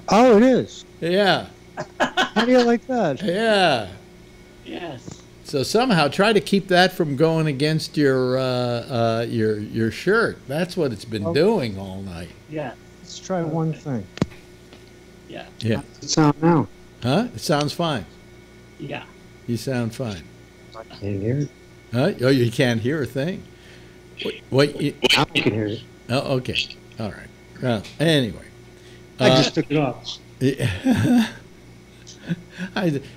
I: Oh, it is.
H: Yeah.
I: How do you like that?
H: Yeah.
G: Yes.
H: So somehow try to keep that from going against your shirt. That's what it's been doing all night.
G: Yeah.
I: Let's try one thing.
G: Yeah.
H: Yeah.
I: How does it sound now?
H: Huh? It sounds fine.
G: Yeah.
H: You sound fine.
I: I can't hear it.
H: Huh? Oh, you can't hear a thing. What?
I: I can hear it.
H: Oh, okay. All right. Well, anyway.
I: I just took it off.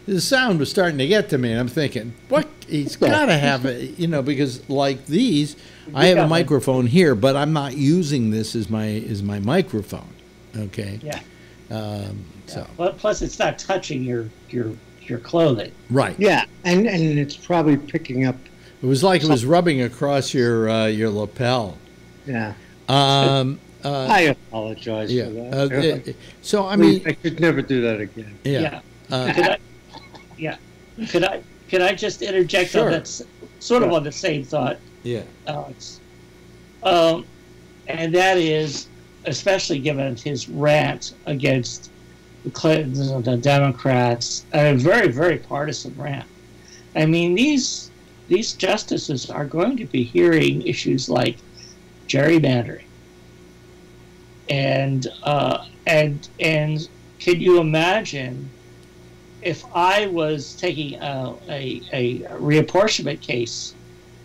H: The sound was starting to get to me, and I'm thinking, what? He's got to have it, because like these, I have a microphone here, but I'm not using this as my microphone. Okay.
G: Yeah.
H: So.
G: Well, plus, it's not touching your clothing.
H: Right.
I: Yeah, and it's probably picking up.
H: It was like it was rubbing across your lapel.
I: Yeah.
H: I
I: apologize for that.
H: So I mean,
I: I could never do that again.
H: Yeah.
G: Could I just interject
H: Sure.
G: on that, sort of on the same thought,
H: Yeah.
G: Alex? And that is, especially given his rant against the Clintons and the Democrats, a very, very partisan rant. I mean, these justices are going to be hearing issues like gerrymandering, and can you imagine if I was taking a reapportionment case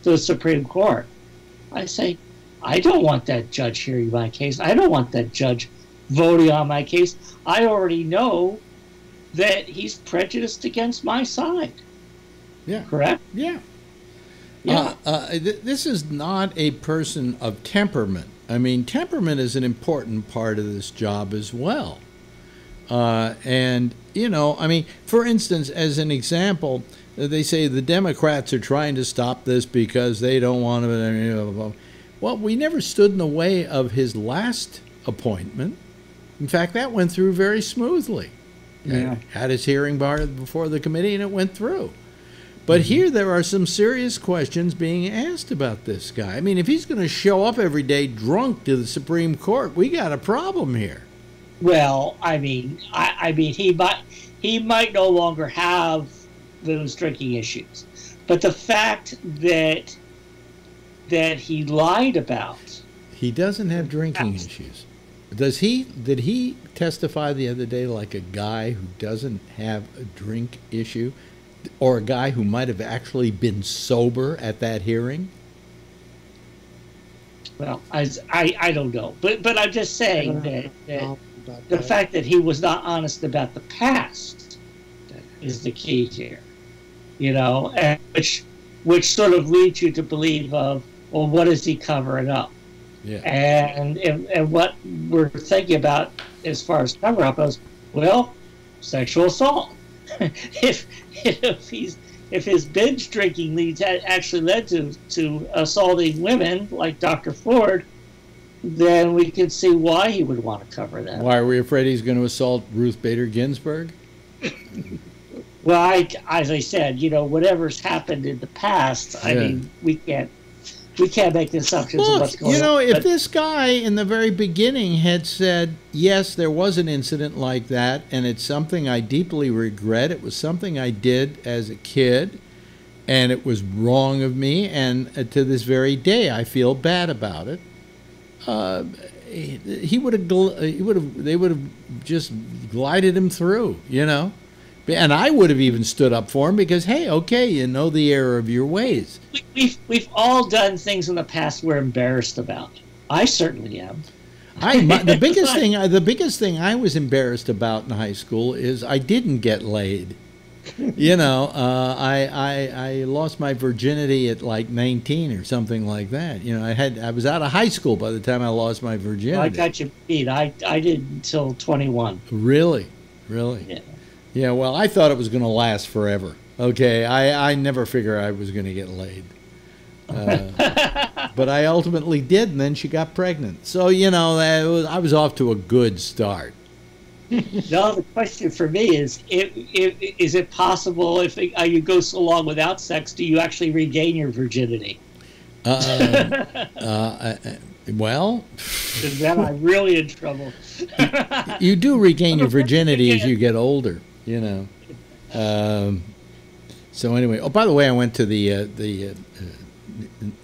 G: to the Supreme Court? I say, I don't want that judge hearing my case. I don't want that judge voting on my case. I already know that he's prejudiced against my side.
H: Yeah.
G: Correct?
H: Yeah.
G: Yeah.
H: This is not a person of temperament. I mean, temperament is an important part of this job as well. And, I mean, for instance, as an example, they say the Democrats are trying to stop this because they don't want to. Well, we never stood in the way of his last appointment. In fact, that went through very smoothly.
G: Yeah.
H: Had his hearing before the committee, and it went through. But here there are some serious questions being asked about this guy. I mean, if he's going to show up every day drunk to the Supreme Court, we got a problem here.
G: Well, I mean, he might no longer have those drinking issues, but the fact that he lied about.
H: He doesn't have drinking issues. Did he testify the other day like a guy who doesn't have a drink issue, or a guy who might have actually been sober at that hearing?
G: Well, I don't know, but I'm just saying that the fact that he was not honest about the past is the key here, and which sort of leads you to believe well, what is he covering up?
H: Yeah.
G: And what we're thinking about as far as cover up is, well, sexual assault. if his binge drinking actually led to assaulting women like Dr. Ford, then we can see why he would want to cover that.
H: Why are we afraid he's going to assault Ruth Bader Ginsburg?
G: Well, as I said, whatever's happened in the past, I mean, we can't make assumptions of what's going on.
H: If this guy in the very beginning had said, yes, there was an incident like that, and it's something I deeply regret, it was something I did as a kid, and it was wrong of me, and to this very day I feel bad about it, they would have just glided him through, And I would have even stood up for him because, hey, okay, you know the error of your ways.
G: We've all done things in the past we're embarrassed about. I certainly am.
H: The biggest thing I was embarrassed about in high school is I didn't get laid. I lost my virginity at like 19 or something like that. I was out of high school by the time I lost my virginity.
G: I got you beat. I did until 21.
H: Really?
G: Yeah.
H: Yeah, well, I thought it was going to last forever. Okay, I never figured I was going to get laid. But I ultimately did, and then she got pregnant. So, I was off to a good start.
G: No, the question for me is it possible if you go so long without sex, do you actually regain your virginity?
H: Well,
G: then I'm really in trouble.
H: You do regain your virginity as you get older, So anyway, by the way, I went to the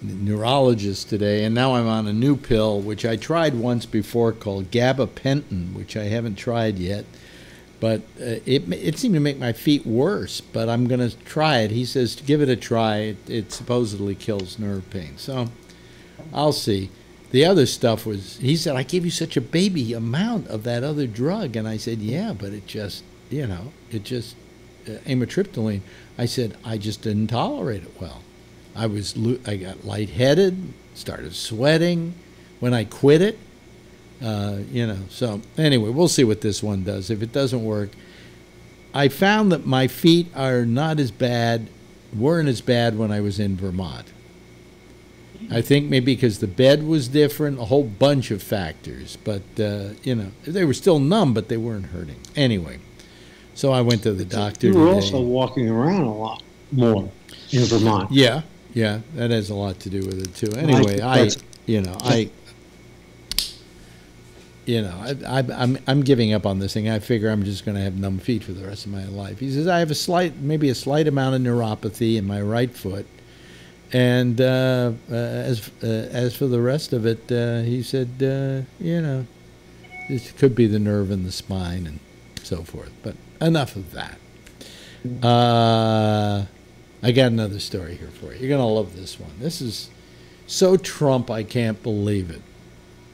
H: neurologist today, and now I'm on a new pill, which I tried once before called gabapentin, which I haven't tried yet. But it seemed to make my feet worse, but I'm going to try it. He says to give it a try. It supposedly kills nerve pain. So I'll see. The other stuff was, he said, I gave you such a baby amount of that other drug. And I said, yeah, but it just, amitriptyline. I said, I just didn't tolerate it well. I got lightheaded, started sweating when I quit it. So anyway, we'll see what this one does. If it doesn't work, I found that my feet weren't as bad when I was in Vermont. I think maybe because the bed was different, a whole bunch of factors. But, they were still numb, but they weren't hurting. Anyway, so I went to the doctor
I: today. You were
H: today.
I: also walking around a lot more in Vermont.
H: Yeah, that has a lot to do with it, too. Anyway, I'm giving up on this thing. I figure I'm just going to have numb feet for the rest of my life. He says I have maybe a slight amount of neuropathy in my right foot. And as for the rest of it, he said, this could be the nerve in the spine and so forth. But enough of that. I got another story here for you. You're going to love this one. This is so Trump, I can't believe it.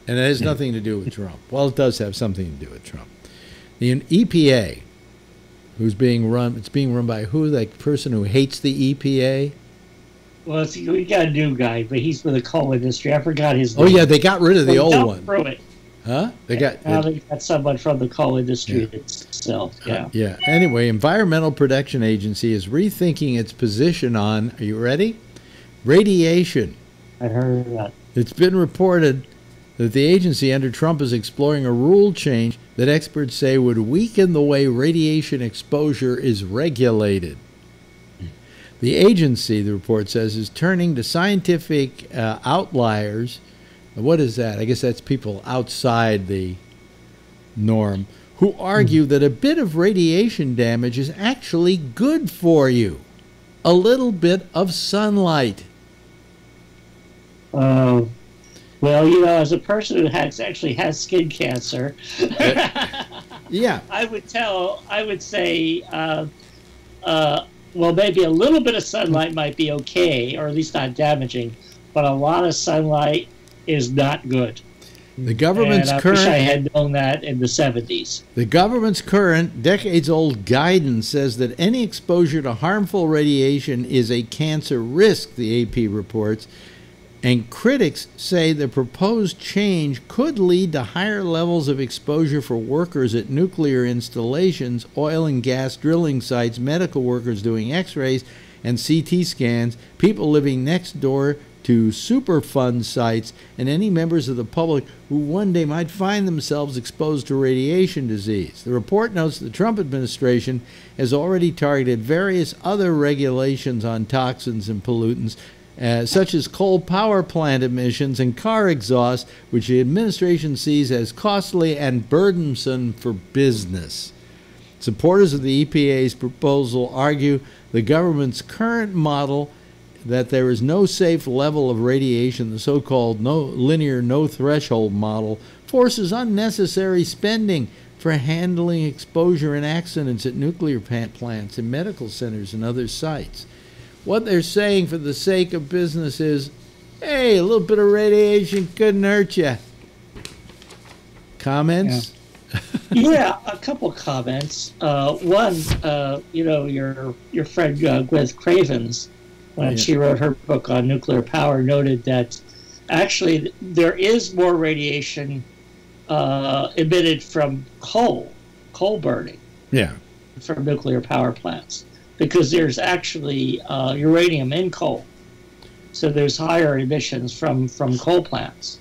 H: And it has nothing to do with Trump. Well, it does have something to do with Trump. The EPA, it's being run by who? That person who hates the EPA?
G: Well, we got a new guy, but he's with the coal industry. I forgot his name.
H: Oh, yeah, they got rid of the old one.
G: Through it.
H: Huh?
G: They got someone from the coal industry itself. Yeah.
H: Yeah. Anyway, Environmental Protection Agency is rethinking its position on, are you ready? Radiation.
G: I heard that.
H: It's been reported that the agency under Trump is exploring a rule change that experts say would weaken the way radiation exposure is regulated. The agency, the report says, is turning to scientific outliers. What is that? I guess that's people outside the norm who argue that a bit of radiation damage is actually good for you. A little bit of sunlight.
G: Well, as a person who actually has skin cancer,
H: yeah,
G: I would say, well, maybe a little bit of sunlight might be okay, or at least not damaging, but a lot of sunlight is not good.
H: The government's
G: I wish I had known that in the 70s.
H: The government's current, decades-old guidance says that any exposure to harmful radiation is a cancer risk, the AP reports. And critics say the proposed change could lead to higher levels of exposure for workers at nuclear installations, oil and gas drilling sites, medical workers doing x-rays and CT scans, people living next door to Superfund sites and any members of the public who one day might find themselves exposed to radiation disease. The report notes the Trump administration has already targeted various other regulations on toxins and pollutants, such as coal power plant emissions and car exhaust, which the administration sees as costly and burdensome for business. Supporters of the EPA's proposal argue the government's current model that there is no safe level of radiation, the so-called no threshold model, forces unnecessary spending for handling exposure and accidents at nuclear plants and medical centers and other sites. What they're saying for the sake of business is, hey, a little bit of radiation couldn't hurt you. Comments?
G: Yeah, a couple comments. One, your friend Gwyneth Cravens, when she wrote her book on nuclear power, noted that actually there is more radiation emitted from coal burning, from nuclear power plants, because there's actually uranium in coal, so there's higher emissions from coal plants.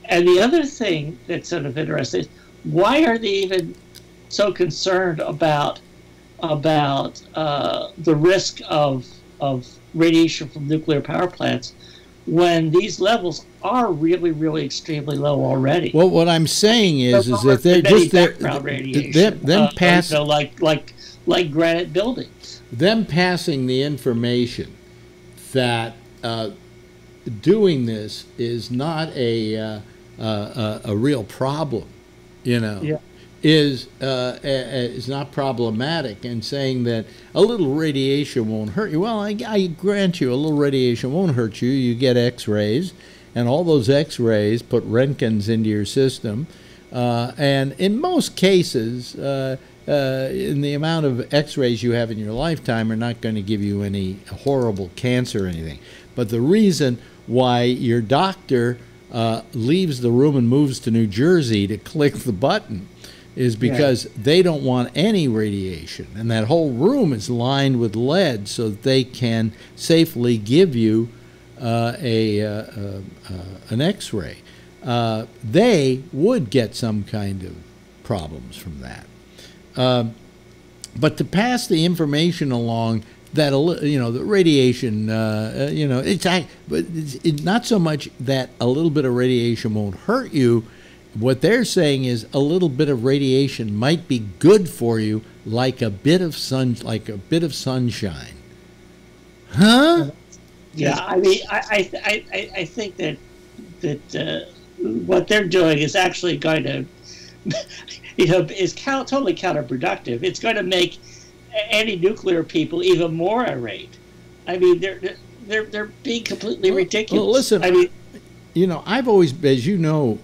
G: And the other thing that's sort of interesting is, why are they even so concerned about the risk of radiation from nuclear power plants when these levels are really, really extremely low already?
H: Well, what I'm saying is that they're just
G: background radiation, like granite buildings.
H: Them passing the information that doing this is not a real problem, is not problematic, and saying that a little radiation won't hurt you. Well, I grant you, a little radiation won't hurt you. You get X-rays, and all those X-rays put Röntgens into your system, and in most cases, in the amount of X-rays you have in your lifetime are not going to give you any horrible cancer or anything. But the reason why your doctor leaves the room and moves to New Jersey to click the button is because they don't want any radiation, and that whole room is lined with lead so that they can safely give you an X-ray. They would get some kind of problems from that. But to pass the information along that the radiation, it's not so much that a little bit of radiation won't hurt you. What they're saying is a little bit of radiation might be good for you, like a bit of sunshine. Huh?
G: Yeah, I mean, I think that what they're doing is actually going to, is totally counterproductive. It's going to make anti-nuclear people even more irate. I mean, they're being completely ridiculous.
H: Well, listen,
G: I mean,
H: I've always, as you know,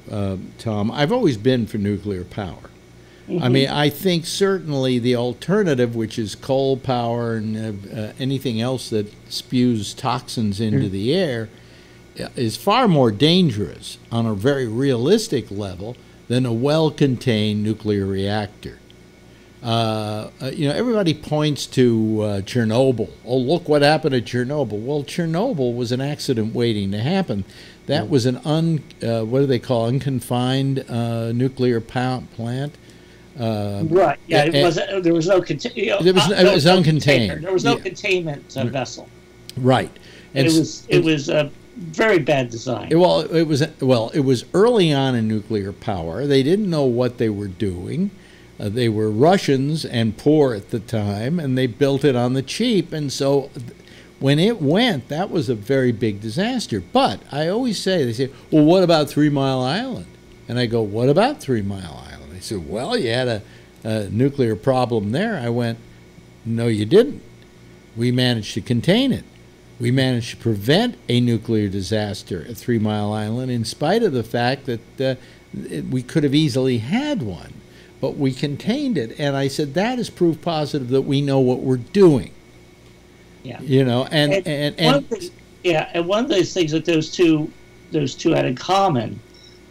H: Tom, I've always been for nuclear power. Mm-hmm. I mean, I think certainly the alternative, which is coal power and anything else that spews toxins into the air, is far more dangerous on a very realistic level than a well-contained nuclear reactor. Everybody points to Chernobyl. Oh, look what happened at Chernobyl. Well, Chernobyl was an accident waiting to happen. That was an what do they call, unconfined nuclear plant.
G: Right. Yeah. It was. There was no.
H: It was uncontained.
G: There was no containment vessel.
H: Right. And
G: it was a very bad design.
H: It was early on in nuclear power. They didn't know what they were doing. They were Russians and poor at the time, and they built it on the cheap. And so when it went, that was a very big disaster. But I always say, they say, well, what about 3 Mile Island? And I go, what about 3 Mile Island? They said, well, you had a nuclear problem there. I went, no, you didn't. We managed to contain it. We managed to prevent a nuclear disaster at 3 Mile Island in spite of the fact that we could have easily had one. But we contained it, and I said that is proof positive that we know what we're doing.
G: Yeah,
H: and
G: one of those things that those two had in common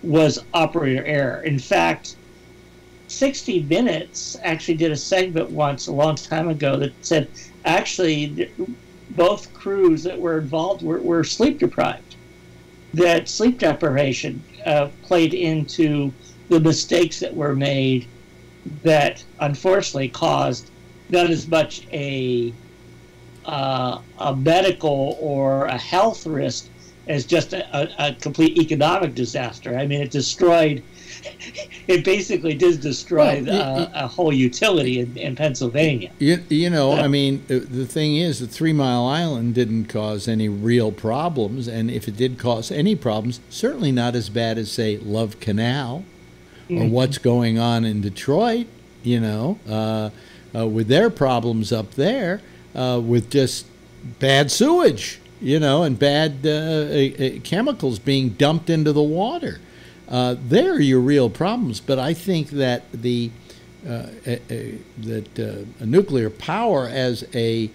G: was operator error. In fact, 60 Minutes actually did a segment once a long time ago that said actually both crews that were involved were sleep deprived. That sleep deprivation played into the mistakes that were made that unfortunately caused not as much a medical or a health risk as just a complete economic disaster. I mean, it basically did destroy a whole utility in Pennsylvania.
H: I mean, the thing is, the 3 Mile Island didn't cause any real problems, and if it did cause any problems, certainly not as bad as, say, Love Canal or what's going on in Detroit, with their problems up there with just bad sewage, and bad chemicals being dumped into the water. They're your real problems. But I think that nuclear power as a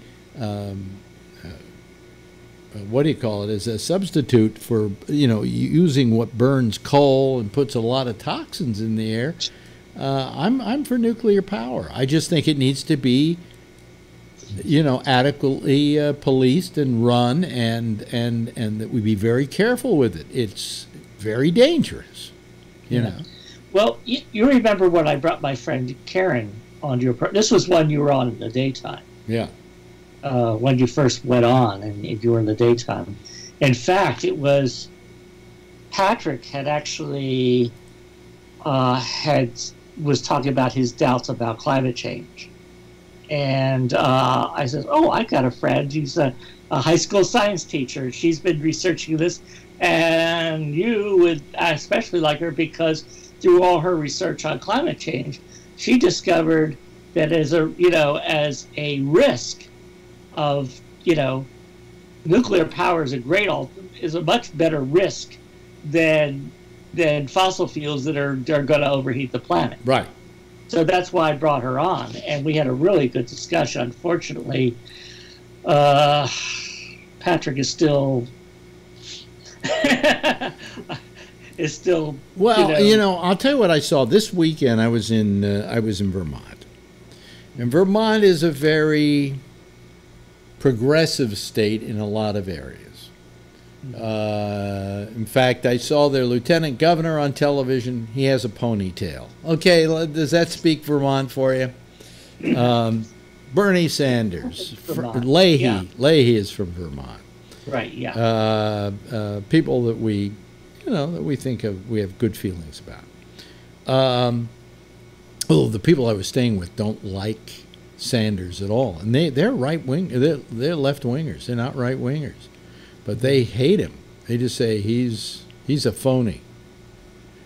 H: what do you call it? As a substitute for using what burns coal and puts a lot of toxins in the air. I'm for nuclear power. I just think it needs to be adequately policed and run, and that we be very careful with it. It's very dangerous,
G: Well, you remember when I brought my friend Karen on your program? This was when you were on in the daytime.
H: Yeah.
G: When you first went on and you were in the daytime. In fact, it was Patrick had actually was talking about his doubts about climate change. And I said, I've got a friend. She's a high school science teacher. She's been researching this. And you would especially like her because through all her research on climate change, she discovered that as a risk of, nuclear power is a much better risk than fossil fuels that are going to overheat the planet.
H: Right.
G: So that's why I brought her on, and we had a really good discussion. Unfortunately, Patrick is still
H: Well, I'll tell you what I saw this weekend. I was in Vermont, and Vermont is a very progressive state in a lot of areas. In fact, I saw their lieutenant governor on television. He has a ponytail. Okay, does that speak Vermont for you? Bernie Sanders, Leahy. Yeah. Leahy is from Vermont.
G: Right. Yeah.
H: People that we think we have good feelings about. The people I was staying with don't like Sanders at all, and they're right wing. They're left wingers. They're not right wingers. But they hate him. They just say he's a phony.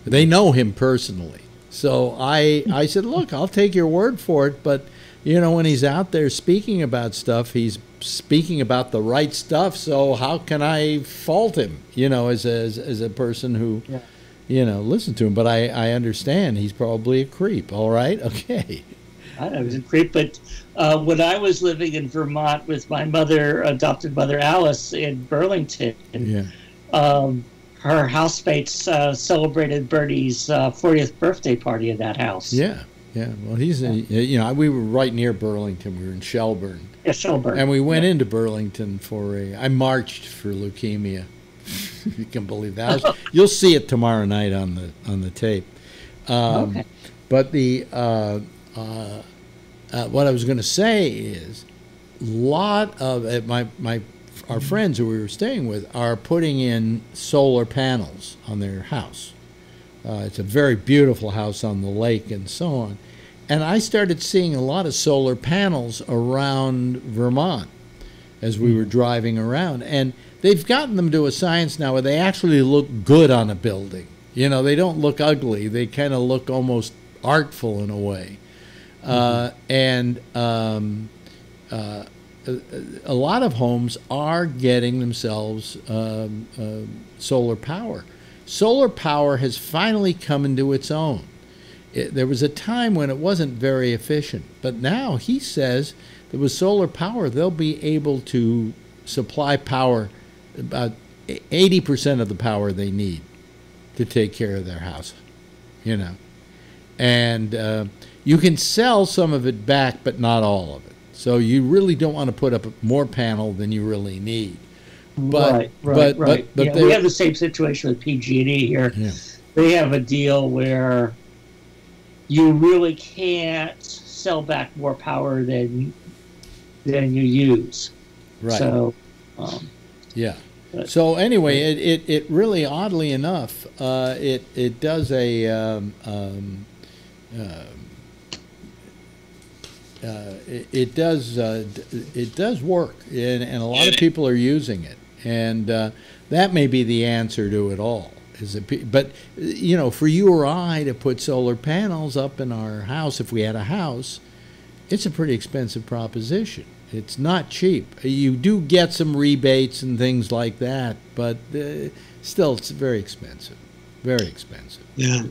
H: They know him personally. So I said, look, I'll take your word for it. But, when he's out there speaking about stuff, he's speaking about the right stuff. So how can I fault him, as a person who, listen to him. But I understand he's probably a creep. All right? Okay.
G: I was a creep, but when I was living in Vermont with my adopted mother Alice in Burlington, her housemates celebrated Bernie's 40th birthday party in that house.
H: Yeah. Well, he's we were right near Burlington. We were in Shelburne.
G: Yeah, Shelburne.
H: And we went into Burlington I marched for leukemia. You can believe that. You'll see it tomorrow night on the tape. Okay. But what I was going to say is, a lot of our friends who we were staying with are putting in solar panels on their house. It's a very beautiful house on the lake and so on. And I started seeing a lot of solar panels around Vermont as we were driving around. And they've gotten them to a science now where they actually look good on a building. They don't look ugly. They kind of look almost artful in a way. And a lot of homes are getting themselves solar power. Solar power has finally come into its own. There was a time when it wasn't very efficient, but now he says that with solar power, they'll be able to supply power, about 80% of the power they need to take care of their house, And you can sell some of it back, but not all of it. So you really don't want to put up more panel than you really need.
G: Right.
H: But
G: yeah, we have the same situation with PG&E here.
H: Yeah.
G: They have a deal where you really can't sell back more power than you use.
H: Right.
G: So,
H: yeah. So anyway, it really, oddly enough, it does a it does work, and a lot of people are using it, and that may be the answer to it all. But you know, for you or I to put solar panels up in our house, if we had a house, it's a pretty expensive proposition. It's not cheap. You do get some rebates and things like that, but still, it's very expensive. Very expensive.
I: Yeah.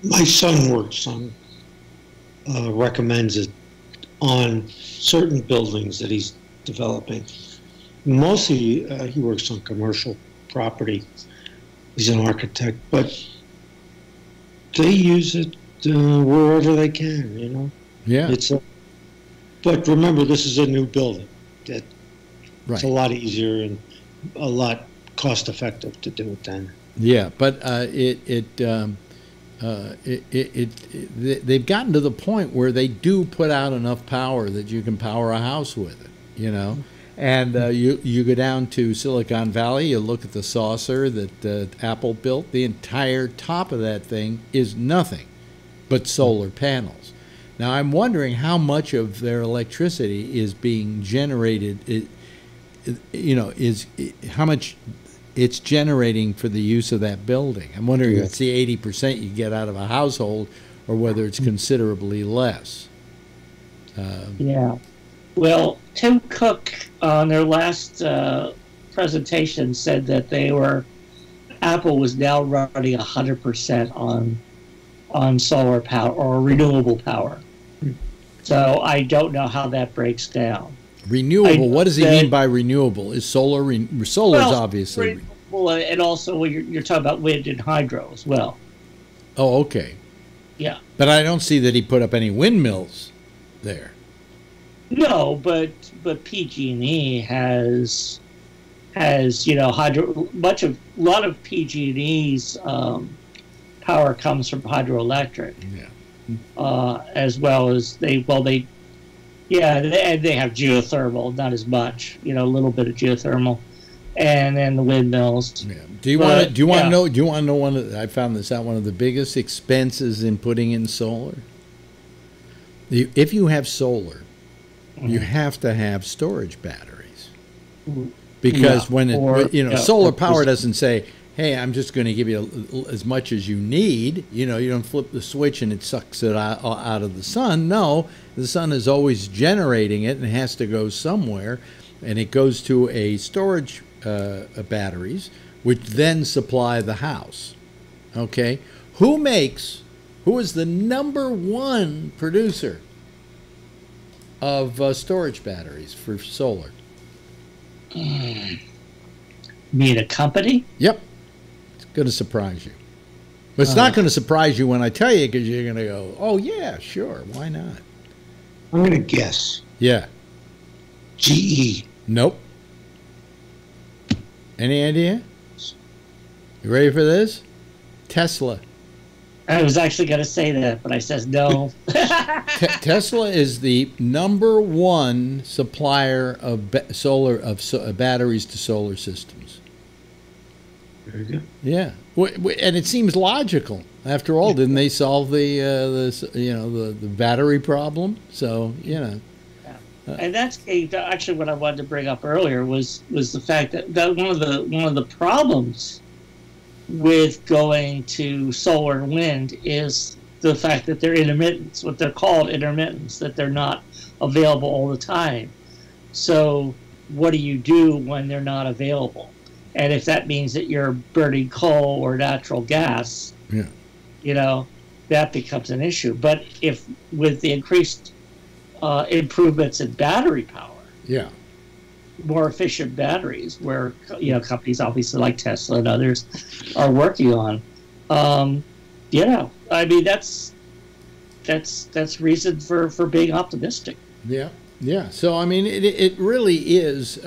I: My son works on, recommends it on certain buildings that he's developing. Mostly, he works on commercial property. He's an architect, but they use it wherever they can, you know?
H: Yeah.
I: But remember, this is a new building.
H: Right.
I: It's a lot easier and a lot cost-effective to do it then.
H: Yeah, but they've gotten to the point where they do put out enough power that you can power a house with it, you know? And you go down to Silicon Valley, you look at the saucer that Apple built, the entire top of that thing is nothing but solar panels. Now, I'm wondering how much of their electricity is being generated, how much it's generating for the use of that building. I'm wondering if it's the 80% you get out of a household or whether it's considerably less.
G: Yeah. Well, Tim Cook on their last presentation said that Apple was now running 100% on solar power or renewable power. So I don't know how that breaks down.
H: Renewable. What does he mean by renewable? Is solar is obviously
G: renewable, and also you're talking about wind and hydro as well.
H: Oh, okay.
G: Yeah.
H: But I don't see that he put up any windmills there.
G: No, but PG&E has hydro. A lot of PG&E's power comes from hydroelectric.
H: Yeah.
G: As well as they have geothermal, not as much, a little bit of geothermal, and then the windmills.
H: Yeah. Do you want to know I found this out, one of the biggest expenses in putting in solar? If you have solar, you have to have storage batteries, because solar power doesn't say, hey, I'm just going to give you as much as you need. You don't flip the switch and it sucks it out of the sun. No, the sun is always generating it and it has to go somewhere. And it goes to a storage batteries, which then supply the house. Okay? Who is the #1 producer of storage batteries for solar?
G: You mean a company?
H: Yep. Going to surprise you. But it's not going to surprise you when I tell you, because you're going to go, oh, yeah, sure, why not?
I: I'm going to guess.
H: Yeah.
I: GE.
H: Nope. Any idea? You ready for this? Tesla.
G: I was actually going to say that, but I said no.
H: Tesla is the #1 supplier of batteries to solar systems.
I: Very good.
H: Yeah, and it seems logical. After all, didn't they solve the battery problem? So
G: Yeah. And that's actually what I wanted to bring up earlier was the fact that one of the problems with going to solar and wind is the fact that they're intermittent, what they're called intermittents, that they're not available all the time. So what do you do when they're not available? And if that means that you're burning coal or natural gas, that becomes an issue. But if with the increased improvements in battery power, more efficient batteries, where companies obviously like Tesla and others are working on, I mean that's reason for being optimistic.
H: Yeah, Yeah. So I mean, it really is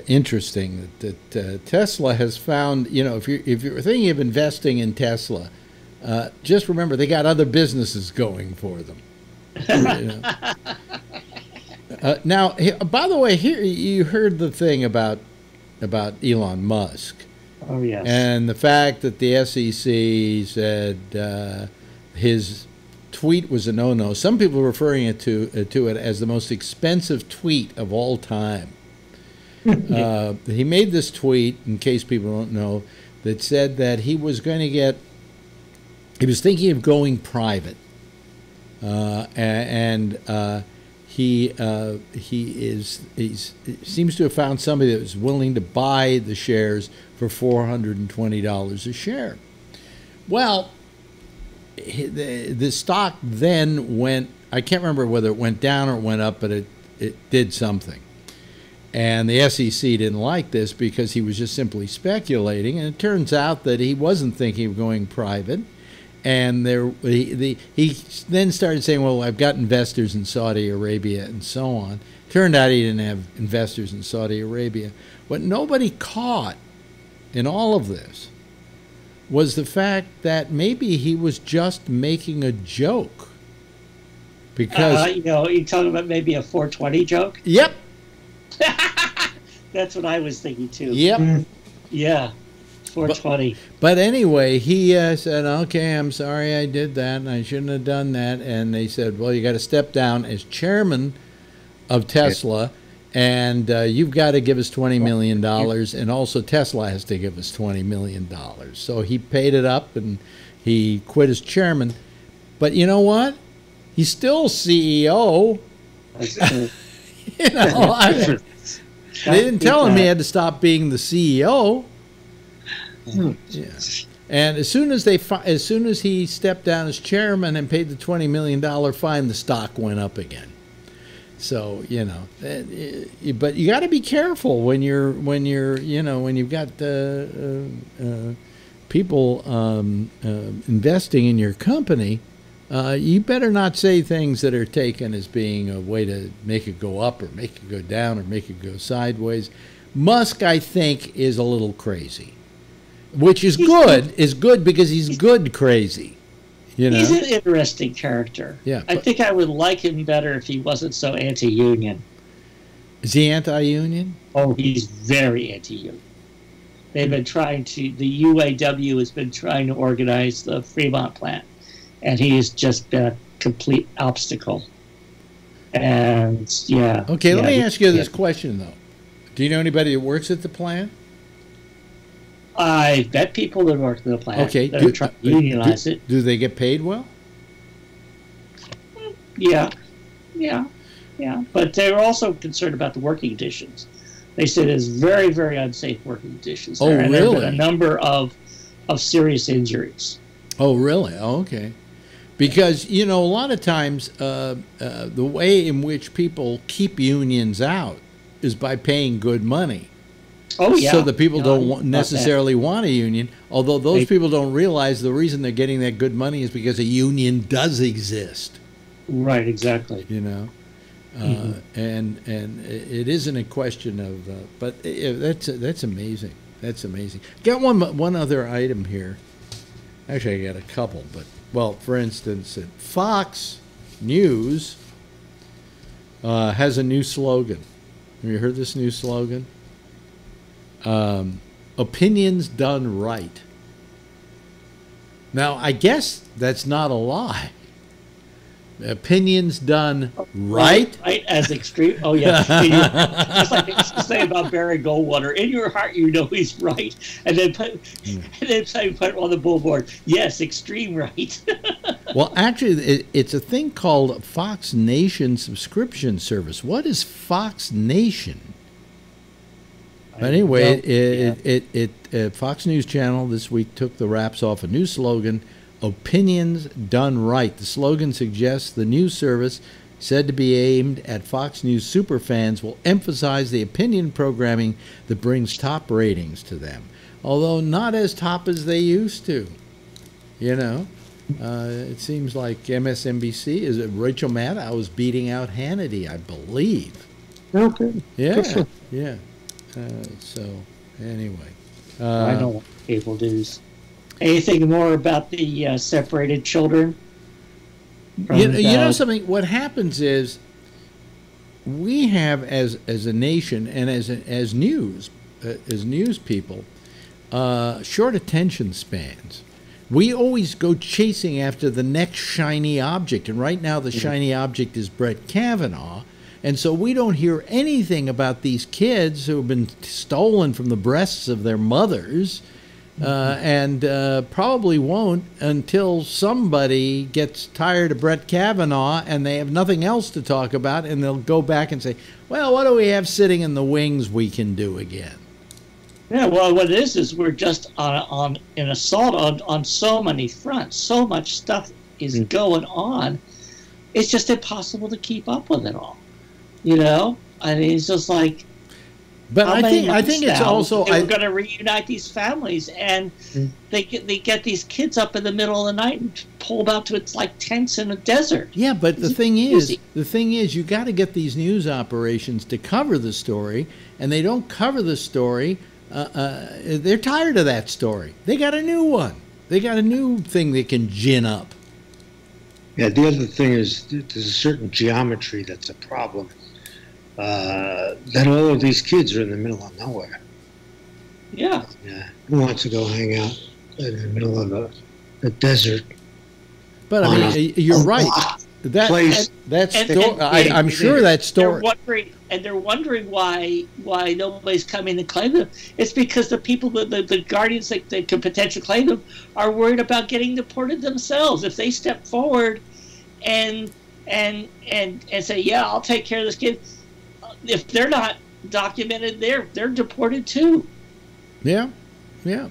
H: interesting that Tesla has found. You know, if you're thinking of investing in Tesla, just remember they got other businesses going for them. You know? Now, by the way, here you heard the thing about Elon Musk.
G: Oh, yes.
H: And the fact that the SEC said his tweet was a no-no. Some people are referring it to it as the most expensive tweet of all time. He made this tweet, in case people don't know, that said that he was thinking of going private. He seems to have found somebody that was willing to buy the shares for $420 a share. Well, the stock then went, I can't remember whether it went down or it went up, but it did something. And the SEC didn't like this because he was just simply speculating, and it turns out that he wasn't thinking of going private. And he then started saying, well, I've got investors in Saudi Arabia and so on. Turned out he didn't have investors in Saudi Arabia. What nobody caught in all of this was the fact that maybe he was just making a joke. Because
G: you're talking about maybe a 420 joke?
H: Yep.
G: That's what I was thinking too.
H: Yep.
G: Yeah. 420.
H: But anyway, he said, okay, I'm sorry I did that, and I shouldn't have done that. And they said, well, you got to step down as chairman of Tesla, and you've got to give us $20 million, and also Tesla has to give us $20 million. So he paid it up, and he quit as chairman. But you know what? He's still CEO. You know, they didn't tell him he had to stop being the CEO. Yeah. And as soon as he stepped down as chairman and paid the $20 million fine, the stock went up again. So you know, but you got to be careful when you've got people investing in your company. You better not say things that are taken as being a way to make it go up or make it go down or make it go sideways. Musk, I think, is a little crazy. Which is good because he's good crazy. You know?
G: He's an interesting character.
H: Yeah,
G: I think I would like him better if he wasn't so anti-union.
H: Is he anti-union?
G: Oh, he's very anti-union. They've been trying to, the UAW has been trying to organize the Fremont plant, and he's just been a complete obstacle. And, yeah.
H: Okay, let me ask you this question, though. Do you know anybody that works at the plant?
G: I've met people that work in the plant.
H: Okay.
G: That are trying to unionize it.
H: Do they get paid well?
G: Yeah. But they're also concerned about the working conditions. They say there's very, very unsafe working conditions there. And
H: really?
G: There have been a number of serious injuries.
H: Oh, really? Oh, okay. Because, you know, a lot of times the way in which people keep unions out is by paying good money.
G: Oh, yeah.
H: So the people don't necessarily want a union, although those people don't realize the reason they're getting that good money is because a union does exist.
G: Right, exactly.
H: You know, and it isn't a question of, but that's amazing. That's amazing. Got one other item here. Actually, I got a couple, but well, for instance, Fox News has a new slogan. Have you heard this new slogan? Opinions done right. Now, I guess that's not a lie. Opinions done right?
G: Right, as extreme. Oh, yeah. Just like they used to say about Barry Goldwater, in your heart you know he's right. And then put it on the billboard, yes, extreme right.
H: Well, actually, it's a thing called Fox Nation subscription service. What is Fox Nation? But anyway, Fox News Channel this week took the wraps off a new slogan, Opinions Done Right. The slogan suggests the news service, said to be aimed at Fox News superfans, will emphasize the opinion programming that brings top ratings to them, although not as top as they used to. You know, It seems like MSNBC is it Rachel Maddow is beating out Hannity, I believe.
I: Okay.
H: Yeah, yeah. So anyway,
G: I don't want cable news. Anything more about the separated children?
H: You know something? What happens is we have, as a nation and as news people, short attention spans. We always go chasing after the next shiny object, and right now the shiny object is Brett Kavanaugh, and so we don't hear anything about these kids who have been stolen from the breasts of their mothers, and probably won't until somebody gets tired of Brett Kavanaugh and they have nothing else to talk about, and they'll go back and say, well, what do we have sitting in the wings we can do again?
G: Yeah, well, what it is we're just on an assault on so many fronts. So much stuff is going on. It's just impossible to keep up with it all. You know, I mean, it's just like.
H: But I think it's also
G: we're going to reunite these families, and they get these kids up in the middle of the night and pull them out to it's like tents in a desert.
H: Yeah, but the thing is, you got to get these news operations to cover the story, and they don't cover the story. They're tired of that story. They got a new one. They got a new thing they can gin up.
J: Yeah, the other thing is there's a certain geometry that's a problem. That all of these kids are in the middle of nowhere.
G: Yeah.
J: Yeah. Who wants to go hang out in the middle of a desert?
H: But I mean, you're right. I'm sure that story.
G: They're wondering why nobody's coming to claim them. It's because the people, the guardians that could potentially claim them, are worried about getting deported themselves. If they step forward and say, "Yeah, I'll take care of this kid," if they're not documented, they're deported too.
H: Yeah, yeah.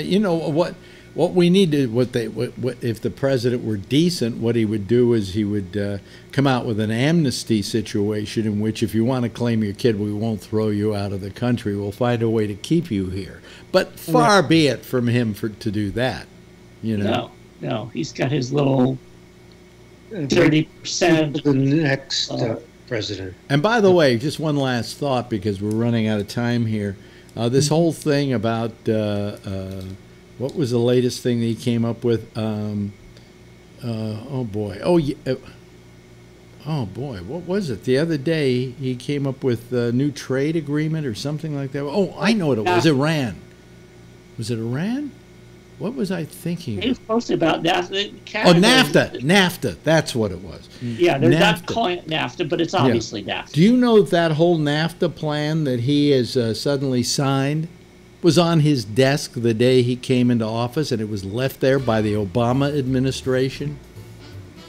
H: You know what we need to what if the president were decent, what he would do is he would come out with an amnesty situation in which if you want to claim your kid, we won't throw you out of the country. We'll find a way to keep you here. But far be it from him to do that. You know.
G: No, he's got his little 30%.
J: The next president.
H: And by the way, just one last thought because we're running out of time here. This whole thing about what was the latest thing that he came up with? Oh boy! What was it? The other day he came up with a new trade agreement or something like that. Oh, I know what it was. Iran. Was it Iran? What was I thinking?
G: He was posted about NAFTA.
H: NAFTA. That's what it was.
G: Yeah, they're not calling it NAFTA, but it's obviously NAFTA.
H: Do you know that whole NAFTA plan that he has suddenly signed was on his desk the day he came into office, and it was left there by the Obama administration?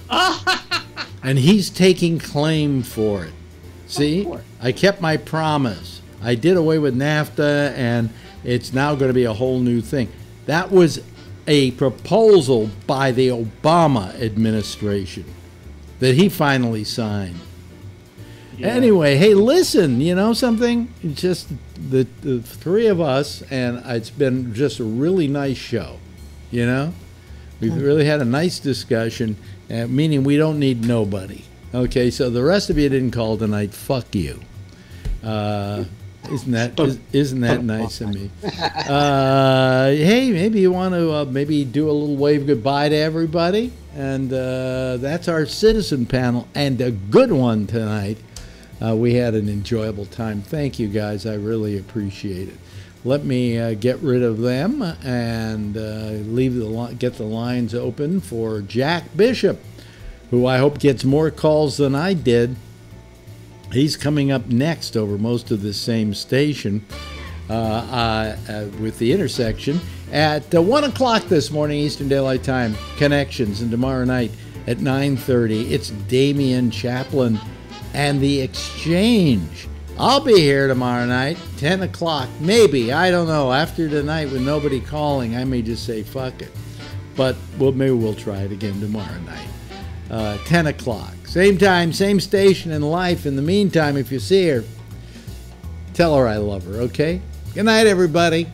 H: And he's taking claim for it. See, I kept my promise. I did away with NAFTA, and it's now going to be a whole new thing. That was a proposal by the Obama administration that he finally signed. Yeah. Anyway, hey, listen, you know something? It's just the three of us, and it's been just a really nice show, you know? We've really had a nice discussion, meaning we don't need nobody. Okay, so the rest of you didn't call tonight. Fuck you. Isn't that nice of me? Hey, maybe you want to maybe do a little wave goodbye to everybody, and that's our citizen panel, and a good one tonight. We had an enjoyable time. Thank you, guys. I really appreciate it. Let me get rid of them and get the lines open for Jack Bishop, who I hope gets more calls than I did. He's coming up next over most of this same station with the intersection at 1 o'clock this morning Eastern Daylight Time. Connections, and tomorrow night at 9:30 it's Damian Chaplin and the Exchange. I'll be here tomorrow night, 10 o'clock, maybe, I don't know. After tonight with nobody calling, I may just say fuck it. But maybe we'll try it again tomorrow night. 10 o'clock. Same time, same station in life. In the meantime, if you see her, tell her I love her, okay? Good night, everybody.